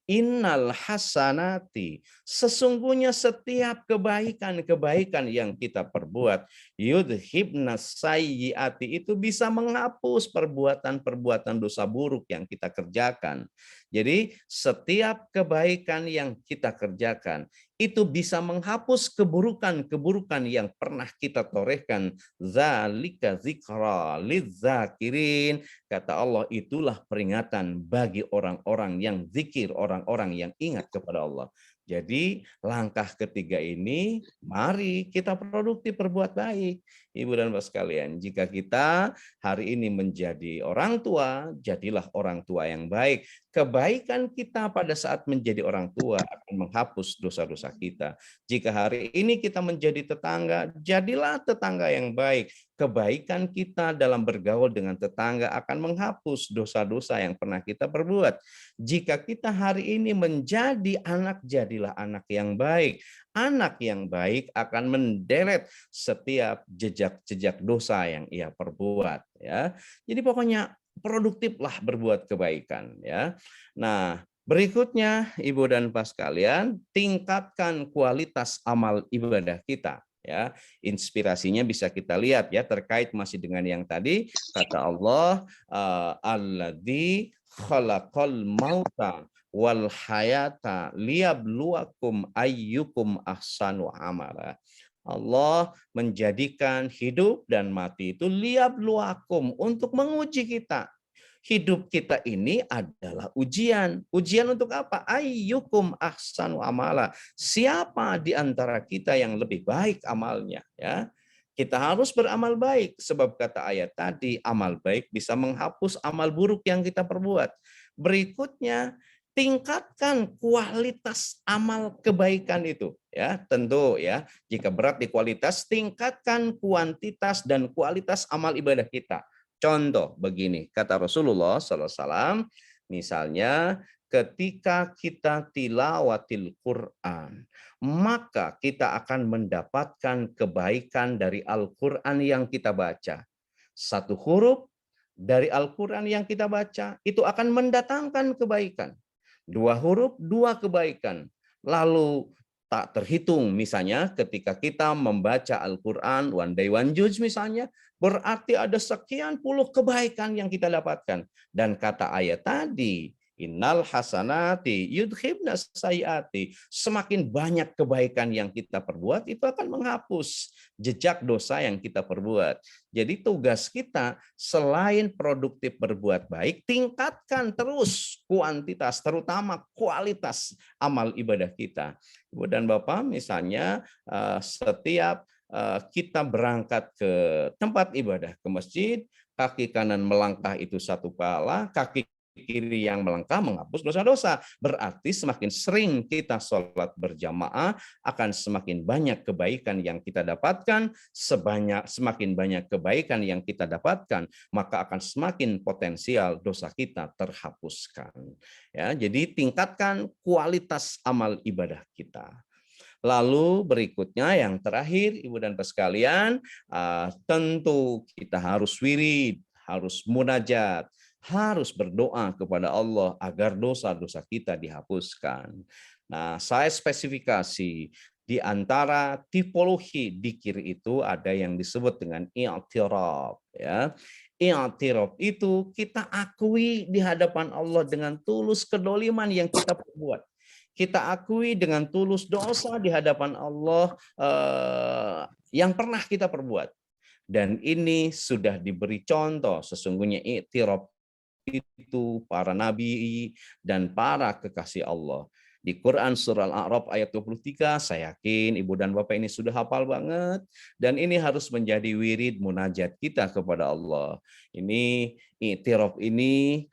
Innal hasanati, sesungguhnya setiap kebaikan-kebaikan yang kita perbuat, yudhibnas sayyiati, itu bisa menghapus perbuatan-perbuatan dosa buruk yang kita kerjakan. Jadi setiap kebaikan yang kita kerjakan itu bisa menghapus keburukan-keburukan yang pernah kita torehkan. Zalika zikra lidzakirin, kata Allah, itulah peringatan bagi orang-orang yang zikir, orang-orang yang ingat kepada Allah. Jadi langkah ketiga ini, mari kita produktif berbuat baik. Ibu dan bapak sekalian, jika kita hari ini menjadi orang tua, jadilah orang tua yang baik. Kebaikan kita pada saat menjadi orang tua akan menghapus dosa-dosa kita. Jika hari ini kita menjadi tetangga, jadilah tetangga yang baik. kebaikan kita dalam bergaul dengan tetangga akan menghapus dosa-dosa yang pernah kita perbuat. Jika kita hari ini menjadi anak, jadilah anak yang baik. Anak yang baik akan menderet setiap jejak-jejak dosa yang ia perbuat. Ya, jadi pokoknya produktiflah berbuat kebaikan. Ya, nah berikutnya, Ibu dan Bapak sekalian, tingkatkan kualitas amal ibadah kita. Ya, inspirasinya bisa kita lihat ya, terkait masih dengan yang tadi kata Allah, alladzi khalaqal mauta wal hayata liyabluwakum ayyukum ahsanu amala. Allah menjadikan hidup dan mati itu liyabluwakum, untuk menguji kita. Hidup kita ini adalah ujian. Ujian untuk apa? Ayyukum ahsanu amala. Siapa di antara kita yang lebih baik amalnya? Ya, kita harus beramal baik, sebab kata ayat tadi, amal baik bisa menghapus amal buruk yang kita perbuat. Berikutnya, tingkatkan kualitas amal kebaikan itu. Ya, tentu ya, jika berat di kualitas, tingkatkan kuantitas dan kualitas amal ibadah kita. Contoh begini, kata Rasulullah SAW, misalnya ketika kita tilawatil Quran, maka kita akan mendapatkan kebaikan dari Al-Quran yang kita baca. Satu huruf dari Al-Quran yang kita baca, itu akan mendatangkan kebaikan. Dua huruf, dua kebaikan. Lalu tak terhitung, misalnya ketika kita membaca Al-Quran, one day one juz misalnya, berarti ada sekian puluh kebaikan yang kita dapatkan. Dan kata ayat tadi, innal hasanati yudhibna sayiati, semakin banyak kebaikan yang kita perbuat, itu akan menghapus jejak dosa yang kita perbuat. Jadi tugas kita selain produktif berbuat baik, tingkatkan terus kuantitas, terutama kualitas amal ibadah kita. Ibu dan Bapak, misalnya setiap kita berangkat ke tempat ibadah, ke masjid, kaki kanan melangkah itu satu pahala, kaki kiri yang melangkah menghapus dosa-dosa. Berarti semakin sering kita sholat berjamaah, akan semakin banyak kebaikan yang kita dapatkan. Semakin banyak kebaikan yang kita dapatkan, maka akan semakin potensial dosa kita terhapuskan. Ya, jadi tingkatkan kualitas amal ibadah kita. Lalu berikutnya yang terakhir, Ibu dan Bapak sekalian, tentu kita harus wirid, harus munajat, harus berdoa kepada Allah agar dosa-dosa kita dihapuskan. Nah, saya spesifikasi di antara tipologi dzikir itu ada yang disebut dengan i'tiraf, ya. I'tiraf itu kita akui di hadapan Allah dengan tulus kedoliman yang kita perbuat. Kita akui dengan tulus dosa di hadapan Allah yang pernah kita perbuat. Dan ini sudah diberi contoh, sesungguhnya i'tiraf itu para nabi dan para kekasih Allah. Di Quran surah Al-A'raf ayat 23, saya yakin Ibu dan Bapak ini sudah hafal banget. Dan ini harus menjadi wirid munajat kita kepada Allah. Ini i'tiraf ini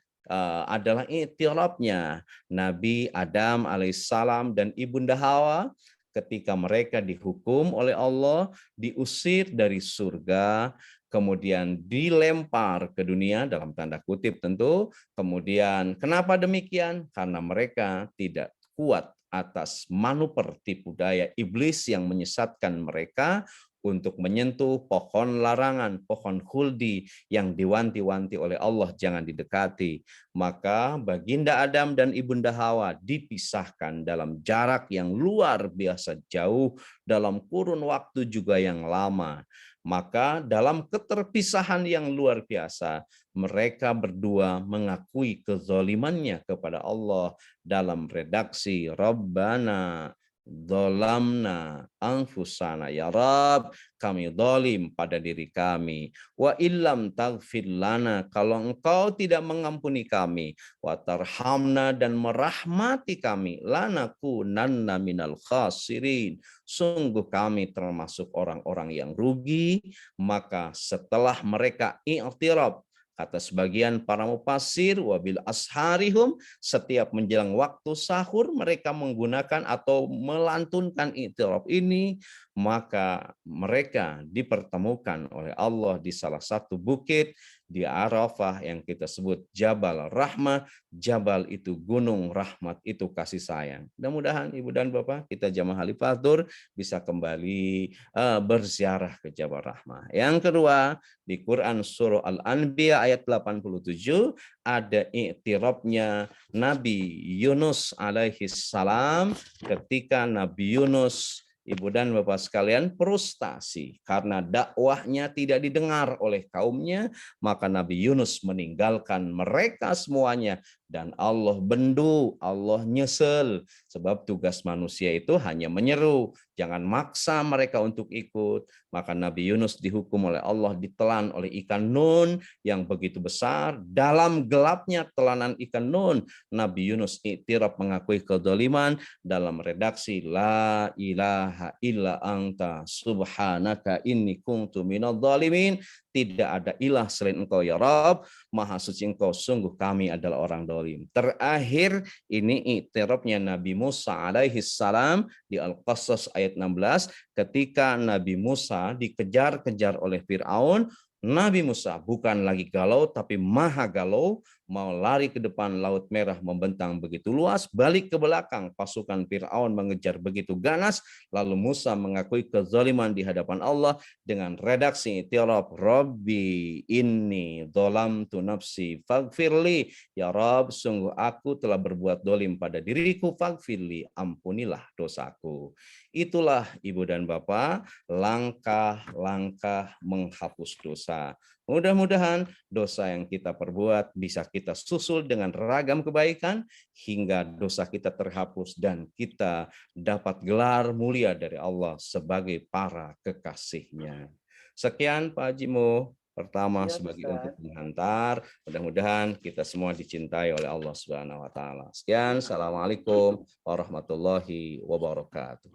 adalah i'tirafnya Nabi Adam alaihissalam dan Ibunda Hawa ketika mereka dihukum oleh Allah, diusir dari surga, kemudian dilempar ke dunia dalam tanda kutip tentu. Kemudian kenapa demikian? Karena mereka tidak kuat atas manuver tipu daya iblis yang menyesatkan mereka untuk menyentuh pohon larangan, pohon khuldi yang diwanti-wanti oleh Allah jangan didekati. Maka Baginda Adam dan Ibunda Hawa dipisahkan dalam jarak yang luar biasa jauh, dalam kurun waktu juga yang lama. Maka dalam keterpisahan yang luar biasa, mereka berdua mengakui kezalimannya kepada Allah dalam redaksi Rabbana Dolamna anfusana, ya Rab, kami dolim pada diri kami. Wa illam taghfir lana, kalau engkau tidak mengampuni kami. Wa tarhamna, dan merahmati kami. Lanakunanna minal khasirin, sungguh kami termasuk orang-orang yang rugi. Maka setelah mereka i'tiraf, kata sebagian para mufassir, wabil asharihum, setiap menjelang waktu sahur mereka menggunakan atau melantunkan i'tiraf ini, maka mereka dipertemukan oleh Allah di salah satu bukit di Arafah yang kita sebut Jabal Rahmah. Jabal itu gunung, rahmat itu kasih sayang. Mudah-mudahan Ibu dan Bapak kita jamaah Halifatur bisa kembali berziarah ke Jabal Rahmah. Yang kedua, di Quran surah Al-Anbiya ayat 87 ada iktirafnya Nabi Yunus alaihi salam ketika Nabi Yunus, Ibu dan Bapak sekalian, frustasi karena dakwahnya tidak didengar oleh kaumnya, maka Nabi Yunus meninggalkan mereka semuanya dan Allah bendu, Allah nyesel, sebab tugas manusia itu hanya menyeru, jangan maksa mereka untuk ikut. Maka Nabi Yunus dihukum oleh Allah, ditelan oleh ikan nun yang begitu besar. Dalam gelapnya telanan ikan nun, Nabi Yunus iktiraf mengakui kezaliman dalam redaksi la ilaha illa anta subhanaka inni kuntu minadh dhalimin. Tidak ada ilah selain engkau ya Rabb, maha suci engkau, sungguh kami adalah orang dolim. Terakhir ini iktirafnya Nabi Musa alaihi salam di Al-Qasas ayat 16 ketika Nabi Musa dikejar-kejar oleh Fir'aun. Nabi Musa bukan lagi galau tapi maha galau, mau lari ke depan, Laut Merah membentang begitu luas, balik ke belakang, pasukan Fir'aun mengejar begitu ganas, lalu Musa mengakui kezaliman di hadapan Allah dengan redaksi i'tiraf, Rabbi inni dzalamtu nafsi faghfirli, ya Rabb sungguh aku telah berbuat dolim pada diriku, faghfirli ampunilah dosaku. Itulah Ibu dan Bapak langkah-langkah menghapus dosa. Mudah-mudahan dosa yang kita perbuat bisa kita susul dengan ragam kebaikan hingga dosa kita terhapus dan kita dapat gelar mulia dari Allah sebagai para kekasihnya. Sekian Pak Haji Mo, pertama Ya, sebagai Ustaz. untuk menghantar. Mudah-mudahan kita semua dicintai oleh Allah Subhanahu wa taala. Sekian, Assalamualaikum warahmatullahi wabarakatuh.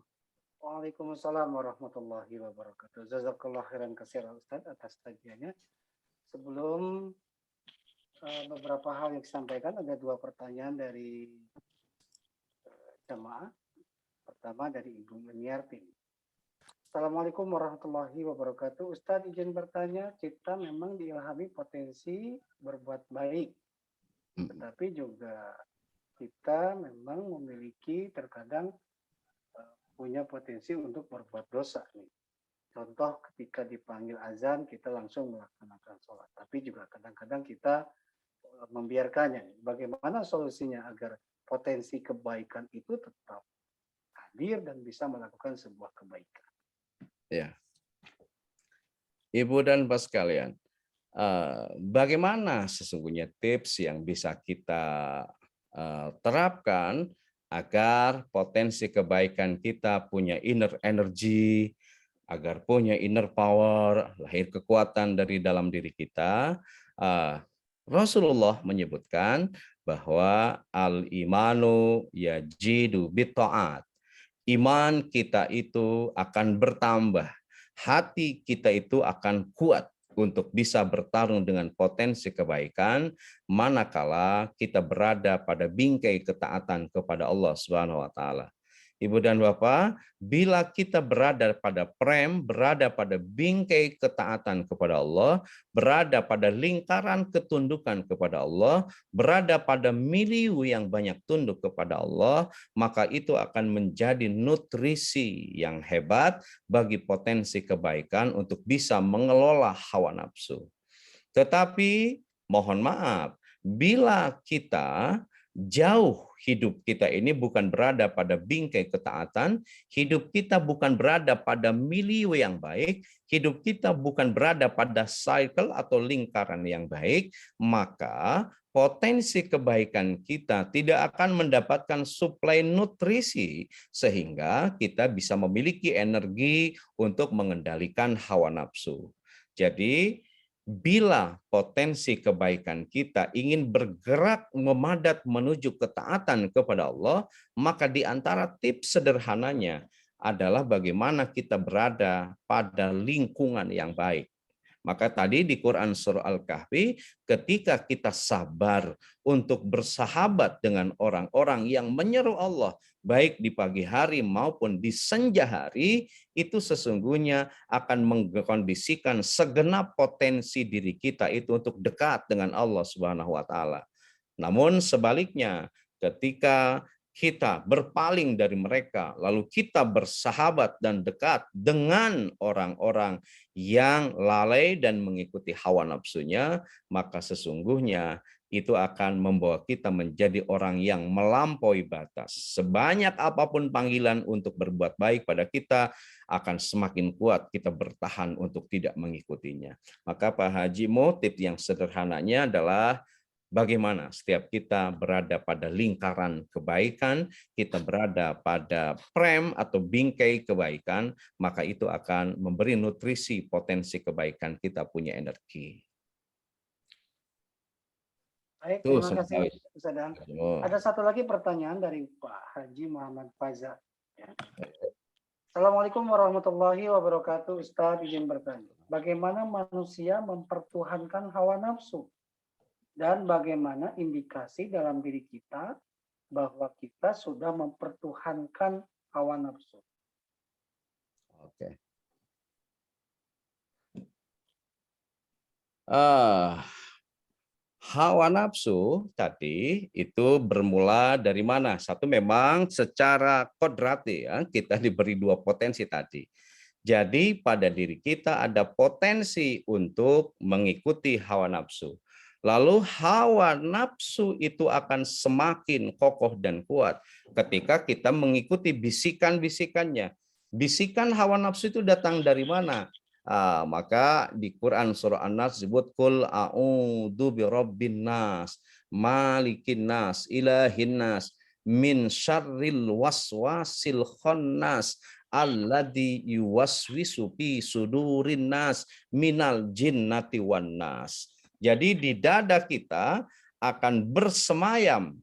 Waalaikumsalam warahmatullahi wabarakatuh. Jazakallah khairan katsiran Ustaz atas tajiannya. Sebelum beberapa hal yang disampaikan, ada dua pertanyaan dari jamaah. Pertama dari Ibu Meniarti. Assalamualaikum warahmatullahi wabarakatuh. Ustaz izin bertanya, kita memang diilhami potensi berbuat baik, tetapi juga kita memang memiliki terkadang punya potensi untuk berbuat dosa nih. Contoh ketika dipanggil azan kita langsung melaksanakan sholat, tapi juga kadang-kadang kita membiarkannya. Bagaimana solusinya agar potensi kebaikan itu tetap hadir dan bisa melakukan sebuah kebaikan? Ya, Ibu dan Bapak sekalian, bagaimana sesungguhnya tips yang bisa kita terapkan agar potensi kebaikan kita punya inner energy, agar punya inner power, lahir kekuatan dari dalam diri kita. Rasulullah menyebutkan bahwa al-imanu yajidu bitta'at. Iman kita itu akan bertambah, hati kita itu akan kuat untuk bisa bertarung dengan potensi kebaikan manakala kita berada pada bingkai ketaatan kepada Allah Subhanahu wa taala. Ibu dan Bapak, bila kita berada pada berada pada bingkai ketaatan kepada Allah, berada pada lingkaran ketundukan kepada Allah, berada pada milieu yang banyak tunduk kepada Allah, maka itu akan menjadi nutrisi yang hebat bagi potensi kebaikan untuk bisa mengelola hawa nafsu. Tetapi mohon maaf, bila kita jauh hidup kita ini bukan berada pada bingkai ketaatan, hidup kita bukan berada pada milieu yang baik, hidup kita bukan berada pada cycle atau lingkaran yang baik, maka potensi kebaikan kita tidak akan mendapatkan suplai nutrisi sehingga kita bisa memiliki energi untuk mengendalikan hawa nafsu. Jadi bila potensi kebaikan kita ingin bergerak memadat menuju ketaatan kepada Allah, maka di antara tips sederhananya adalah bagaimana kita berada pada lingkungan yang baik. Maka tadi di Quran Surah Al-Kahfi, ketika kita sabar untuk bersahabat dengan orang-orang yang menyeru Allah, baik di pagi hari maupun di senja hari, itu sesungguhnya akan mengkondisikan segenap potensi diri kita itu untuk dekat dengan Allah Subhanahu wa taala. Namun sebaliknya, ketika kita berpaling dari mereka, lalu kita bersahabat dan dekat dengan orang-orang yang lalai dan mengikuti hawa nafsunya, maka sesungguhnya itu akan membawa kita menjadi orang yang melampaui batas. Sebanyak apapun panggilan untuk berbuat baik pada kita, akan semakin kuat kita bertahan untuk tidak mengikutinya. Maka Pak Haji, motif yang sederhananya adalah bagaimana setiap kita berada pada lingkaran kebaikan, kita berada pada prem atau bingkai kebaikan, maka itu akan memberi nutrisi potensi kebaikan, kita punya energi. Baik, Itu terima kasih sebenarnya. Ustaz Dan. Oh. Ada satu lagi pertanyaan dari Pak Haji Muhammad Faza. Ya. Assalamualaikum warahmatullahi wabarakatuh. Ustaz izin bertanya, bagaimana manusia mempertuhankan hawa nafsu? Dan bagaimana indikasi dalam diri kita bahwa kita sudah mempertuhankan hawa nafsu? Oke. Hawa nafsu tadi itu bermula dari mana? Satu, memang secara kodrati ya, kita diberi dua potensi tadi. Jadi pada diri kita ada potensi untuk mengikuti hawa nafsu. Lalu hawa nafsu itu akan semakin kokoh dan kuat ketika kita mengikuti bisikan-bisikannya. Bisikan hawa nafsu itu datang dari mana? Maka di Quran surah An-Nas disebut kul a'udzu birabbin nas, malikin nas, ilahin nas, min syarril waswasil khannas, alladzi yuwaswisu fi sudurin nas minal jinnati wan nas. Jadi di dada kita akan bersemayam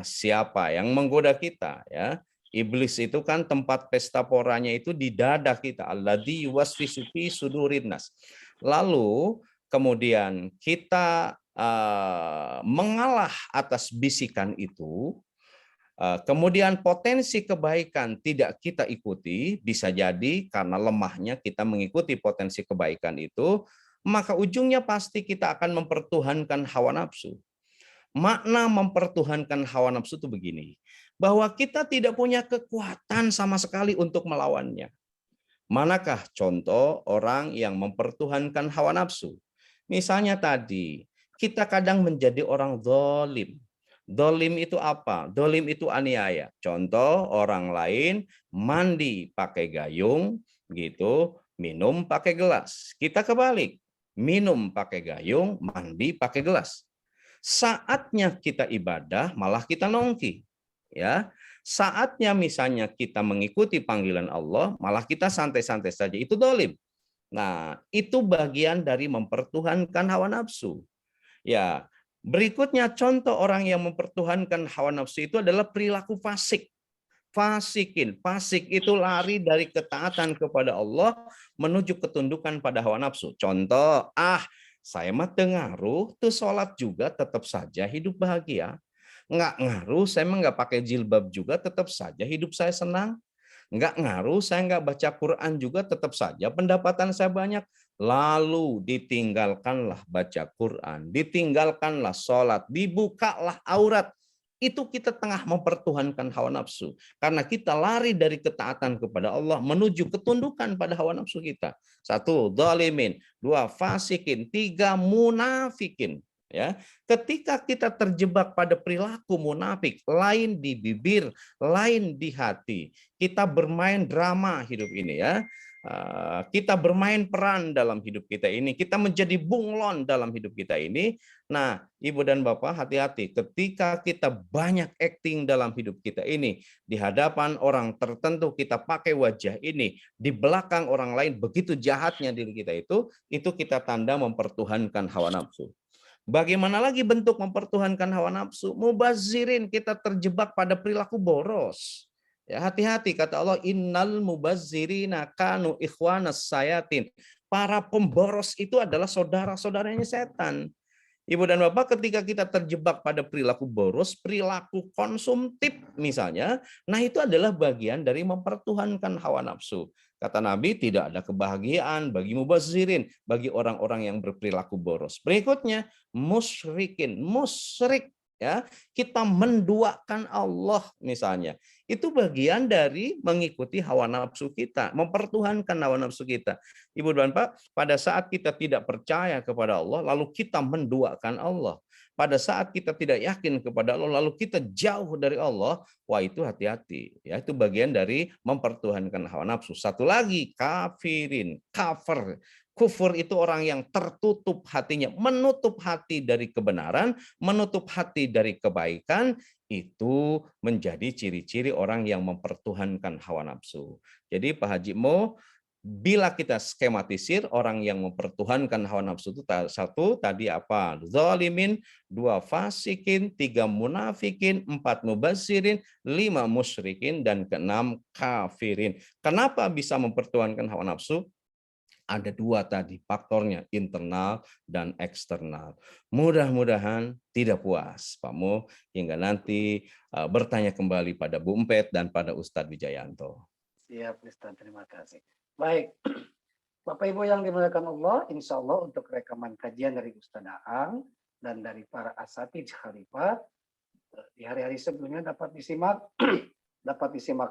siapa yang menggoda kita ya. Iblis itu kan tempat pesta poranya itu di dada kita. Alladzi yuwaswisu fi sudurin nas. Lalu kemudian kita mengalah atas bisikan itu. Kemudian potensi kebaikan tidak kita ikuti, bisa jadi karena lemahnya kita mengikuti potensi kebaikan itu, maka ujungnya pasti kita akan mempertuhankan hawa nafsu. Makna mempertuhankan hawa nafsu itu begini, bahwa kita tidak punya kekuatan sama sekali untuk melawannya. Manakah contoh orang yang mempertuhankan hawa nafsu? Misalnya tadi, kita kadang menjadi orang zalim. Zalim itu apa? Zalim itu aniaya. Contoh, orang lain mandi pakai gayung, gitu, minum pakai gelas. Kita kebalik, minum pakai gayung, mandi pakai gelas. Saatnya kita ibadah, malah kita nongki. Ya, saatnya misalnya kita mengikuti panggilan Allah, malah kita santai-santai saja. Itu zalim. Nah, itu bagian dari mempertuhankan hawa nafsu. Ya, berikutnya contoh orang yang mempertuhankan hawa nafsu itu adalah perilaku fasik. Fasikin, fasik itu lari dari ketaatan kepada Allah menuju ketundukan pada hawa nafsu. Contoh, saya mah tengaruh, tuh sholat juga tetap saja hidup bahagia. Nggak ngaruh, saya mah nggak pakai jilbab juga tetap saja hidup saya senang. Nggak ngaruh, saya nggak baca Quran juga tetap saja pendapatan saya banyak. Lalu ditinggalkanlah baca Quran, ditinggalkanlah sholat, dibukalah aurat. Itu kita tengah mempertuhankan hawa nafsu. Karena kita lari dari ketaatan kepada Allah menuju ketundukan pada hawa nafsu kita. 1, zalimin. 2, fasikin. 3, munafikin. Ya, ketika kita terjebak pada perilaku munafik, lain di bibir, lain di hati, kita bermain drama hidup ini ya. Kita bermain peran dalam hidup kita ini, kita menjadi bunglon dalam hidup kita ini. Nah, Ibu dan Bapak, hati-hati ketika kita banyak acting dalam hidup kita ini, di hadapan orang tertentu kita pakai wajah ini, di belakang orang lain begitu jahatnya diri kita itu kita tanda mempertuhankan hawa nafsu. Bagaimana lagi bentuk mempertuhankan hawa nafsu? Mubazirin, kita terjebak pada perilaku boros. Ya, hati-hati, kata Allah, innal mubazzirina kanu ikhwanas sayatin. para pemboros itu adalah saudara-saudaranya setan. Ibu dan Bapak, ketika kita terjebak pada perilaku boros, perilaku konsumtif misalnya, nah itu adalah bagian dari mempertuhankan hawa nafsu. Kata Nabi, tidak ada kebahagiaan bagi mubazirin, bagi orang-orang yang berperilaku boros. Berikutnya, musyrikin, musyrik. Ya, kita menduakan Allah misalnya. Itu bagian dari mengikuti hawa nafsu kita, mempertuhankan hawa nafsu kita. Ibu dan Bapak, pada saat kita tidak percaya kepada Allah, lalu kita menduakan Allah. Pada saat kita tidak yakin kepada Allah, lalu kita jauh dari Allah, wah itu hati-hati. Ya, itu bagian dari mempertuhankan hawa nafsu. Satu lagi, kafirin, kafir. Kufur itu orang yang tertutup hatinya, menutup hati dari kebenaran, menutup hati dari kebaikan, itu menjadi ciri-ciri orang yang mempertuhankan hawa nafsu. Jadi Pak Haji Mo, bila kita skematisir orang yang mempertuhankan hawa nafsu itu satu tadi apa? Zalimin, dua fasikin, tiga munafikin, empat mubazirin, lima musyrikin, dan keenam kafirin. Kenapa bisa mempertuhankan hawa nafsu? Ada dua tadi faktornya, internal dan eksternal. Mudah-mudahan tidak puas Pak Mo hingga nanti bertanya kembali pada Bu Empet dan pada Ustadz Wijayanto. Siap Ustaz, terima kasih. Baik, Bapak Ibu yang dimuliakan Allah, insya Allah untuk rekaman kajian dari Ustaz Aang dan dari para asatidz Khalifah di hari-hari sebelumnya dapat disimak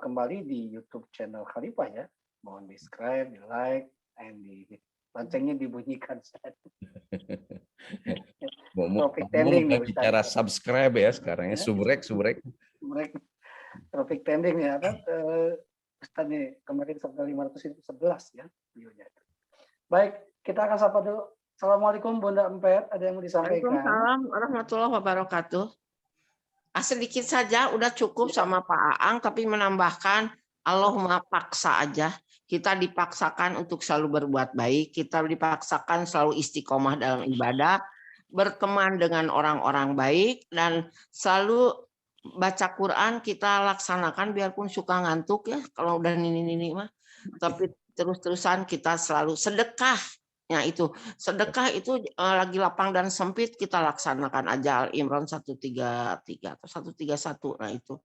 kembali di YouTube channel Khalifah ya. Mohon di subscribe, di like, dan di loncengnya dibunyikan. Topik trending nih Ustaz. Bicara subscribe ya sekarang ya, subrek. Topik trending ya kan. Ustaz nih kemarin sampai 511 ya videonya. Baik, kita akan sapa dulu. Assalamualaikum Bunda Empet, ada yang mau disampaikan? Waalaikumsalam warahmatullahi wabarakatuh. Sedikit saja udah cukup sama Pak Aang, tapi menambahkan Allahumma paksa aja. Kita dipaksakan untuk selalu berbuat baik, kita dipaksakan selalu istiqomah dalam ibadah, berteman dengan orang-orang baik, dan selalu baca Quran kita laksanakan biarpun suka ngantuk ya kalau udah nini mah, tapi terus-terusan kita selalu sedekah. Ya itu sedekah itu lagi lapang dan sempit kita laksanakan aja Al-Imran 133 atau 131. Nah itu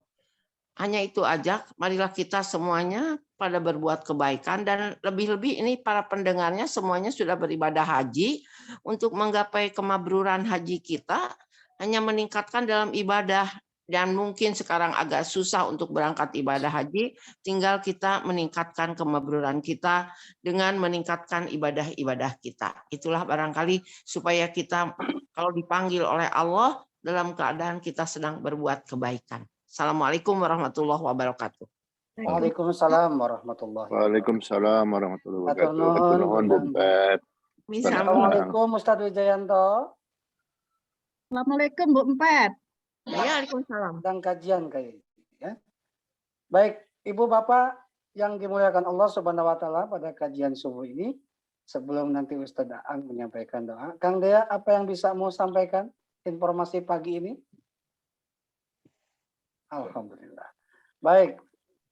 hanya itu aja. Marilah kita semuanya pada berbuat kebaikan, dan lebih-lebih ini para pendengarnya semuanya sudah beribadah haji. Untuk menggapai kemabruran haji kita hanya meningkatkan dalam ibadah, dan mungkin sekarang agak susah untuk berangkat ibadah haji, tinggal kita meningkatkan kemabruran kita dengan meningkatkan ibadah-ibadah kita. Itulah barangkali supaya kita kalau dipanggil oleh Allah dalam keadaan kita sedang berbuat kebaikan. Assalamualaikum warahmatullahi wabarakatuh. Waalaikumsalam warahmatullahi wabarakatuh. Waalaikumsalam warahmatullahi wabarakatuh. Hatur nuhun Bu Empet. Assalamualaikum Ustadz Wijayanto. Assalamualaikum Bu Empet. Waalaikumsalam. Dan kajian kayak ya. Baik, Ibu Bapak yang dimuliakan Allah Subhanahu wa taala, pada kajian subuh ini sebelum nanti Ustadz Aang menyampaikan doa, Kang Dea apa yang bisa mau sampaikan informasi pagi ini? Alhamdulillah. Baik,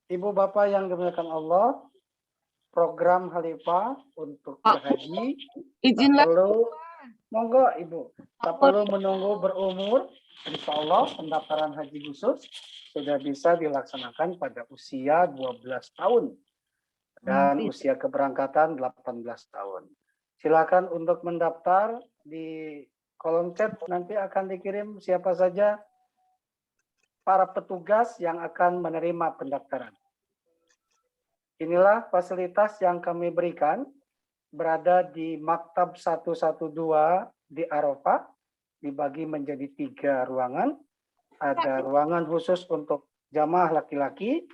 Ibu Bapak yang dimuliakan Allah, program Khalifah untuk berhaji Izinlah. Monggo Ibu, tak perlu menunggu berumur. Insya Allah pendaftaran haji khusus sudah bisa dilaksanakan pada usia 12 tahun dan usia keberangkatan 18 tahun. Silakan untuk mendaftar di kolom chat, nanti akan dikirim siapa saja para petugas yang akan menerima pendaftaran. Inilah fasilitas yang kami berikan, berada di Maktab 112 di Arafah, dibagi menjadi 3 ruangan. Ada ruangan khusus untuk jamaah laki-laki,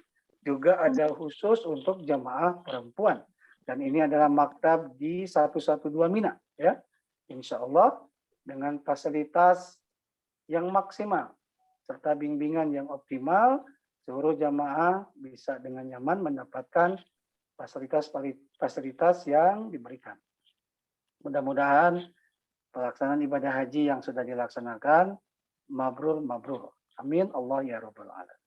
juga ada khusus untuk jamaah perempuan. Dan ini adalah maktab di 112 Mina, ya. Insya Allah dengan fasilitas yang maksimal serta bimbingan yang optimal, seluruh jamaah bisa dengan nyaman mendapatkan fasilitas yang diberikan. Mudah-mudahan pelaksanaan ibadah haji yang sudah dilaksanakan mabrur. Amin. Allah ya Rabbal Alamin.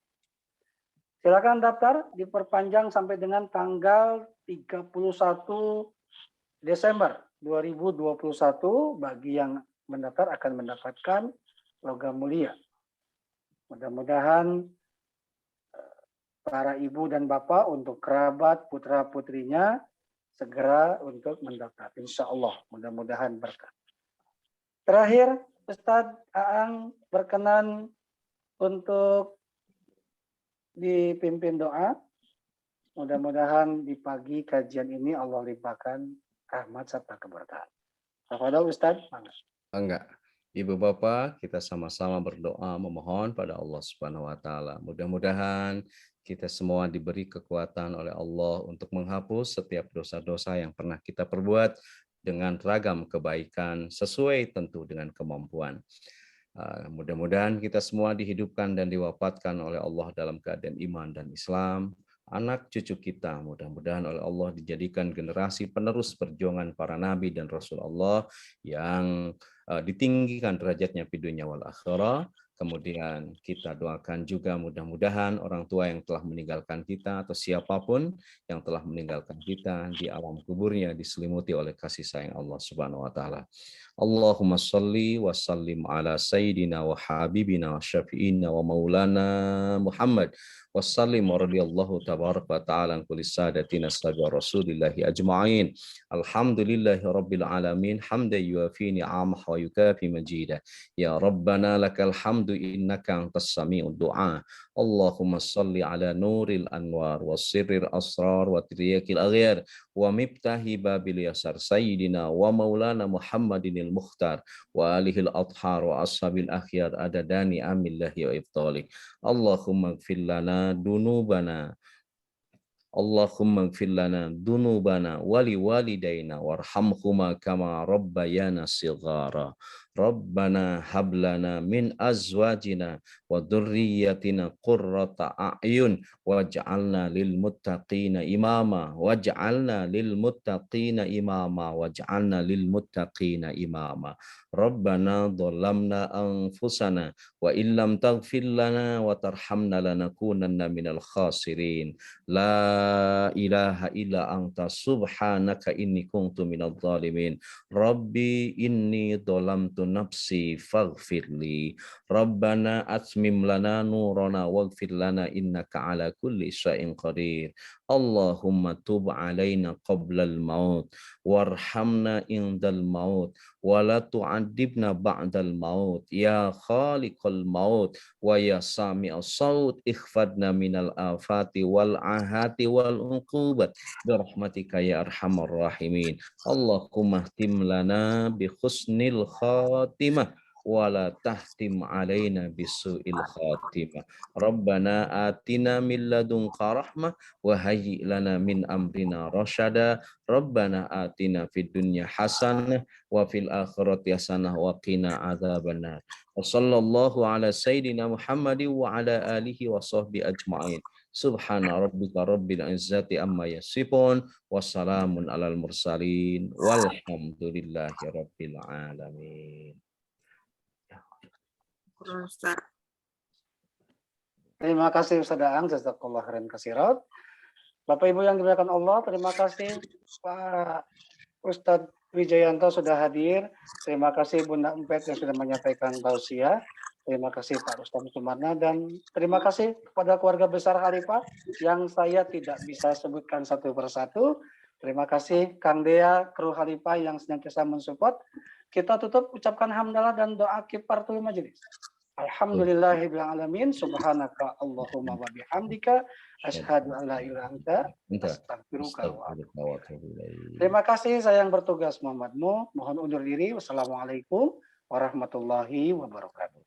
Silakan daftar, diperpanjang sampai dengan tanggal 31 Desember 2021 bagi yang mendaftar akan mendapatkan logam mulia. Mudah-mudahan para ibu dan bapak untuk kerabat putra putrinya segera untuk mendaftar. Insya Allah mudah-mudahan berkah. Terakhir, Ustadz Aang berkenan untuk dipimpin doa. Mudah-mudahan di pagi kajian ini Allah limpahkan rahmat serta keberkahan. Tafadhol Ustadz. Enggak. Ibu Bapak, kita sama-sama berdoa memohon pada Allah Subhanahu wa taala. Mudah-mudahan kita semua diberi kekuatan oleh Allah untuk menghapus setiap dosa-dosa yang pernah kita perbuat dengan ragam kebaikan sesuai tentu dengan kemampuan. Mudah-mudahan kita semua dihidupkan dan diwafatkan oleh Allah dalam keadaan iman dan Islam. Anak cucu kita mudah-mudahan oleh Allah dijadikan generasi penerus perjuangan para nabi dan rasul Allah yang ditinggikan derajatnya di dunia wal akhirah. Kemudian kita doakan juga mudah-mudahan orang tua yang telah meninggalkan kita atau siapapun yang telah meninggalkan kita di alam kuburnya diselimuti oleh kasih sayang Allah Subhanahu wa taala. Allahumma salli wa sallim ala sayyidina wa habibina wa syafi'ina wa maulana Muhammad wa sallim wa radiyallahu tabarak wa ta'ala an kulli sadatina sahabat Rasulillahi ajma'in. Alhamdulillahi rabbil alamin hamdan yuafi ni'amah wa yukafi majidah. Ya Rabbana lakal hamdu innaka antas sami'ud du'a. Allahumma salli ala nuril anwar wa sirril asrar wa tiriyakil aghyar wa miftahi babil yasar sayyidina wa maulana Muhammadinil mukhtar wa alihil athhar wa ashabil akhyar adadani amillahi wa iftalik. Allahumma gfir lana dunubana Allahumma gfir lana dunubana wali walidayna warhamhuma kama rabbayana sighara. Rabbana hablana min azwajina wa dhurriyyatina qurrata a'yun waj'alna lil muttaqina imama waj'alna lil muttaqina imama waj'alna lil muttaqina imama. Rabbana dhalamna anfusana wa illam taghfir lana wa tarhamna lanakunanna minal khasirin. La ilaha illa anta subhanaka inni kuntu minadh dhalimin. Rabbi inni dhalamtu nafsi faghfirli. Rabbana atmim lana nurana waghfir lana innaka ala kulli syai'in qadir. Allahumma tub alaina qabla al-maut warhamna indal maut wa la tu'adzibna ba'dal maut ya khaliqal maut wa ya sami'as saut ikhfadna minal afati wal ahati wal uqubat birahmatika ya arhamar rahimin. Allahumma ihtim lana bi husnil khatimah wala tahtim alaina bisu'il khatimah. Rabbana atina min ladunka rahmah wa hayyi lana min amrina rasyada. Rabbana atina fid dunya hasanah wa fil akhirati hasanah wa qina adzabannar. Wa sallallahu ala sayyidina Muhammadin wa ala alihi wa sahbihi ajma'in. Subhana rabbika rabbil izzati amma yasifun wa salamun alal mursalin walhamdulillahi rabbil alamin. Terima kasih Ustaz Aang, jazakallah khairan katsiran. Bapak Ibu yang dimuliakan Allah, terima kasih Pak Ustadz Wijayanto sudah hadir. Terima kasih Bunda Empet yang sudah menyampaikan tausiah. Terima kasih Pak Rustam Sumarna dan terima kasih kepada keluarga besar Khalifah yang saya tidak bisa sebutkan satu persatu. Terima kasih Kang Dea, kru Khalifah yang senantiasa mensupport. Kita tutup ucapkan hamdalah dan doa kifaratul majelis. Alhamdulillahirabbil alamin, subhanaka Allahumma wa bihamdika asyhadu an la ilaha illa anta astaghfiruka wa atubu ilaik. Terima kasih, saya yang bertugas Muhammad Mu. Mohon undur diri. Wassalamualaikum warahmatullahi wabarakatuh.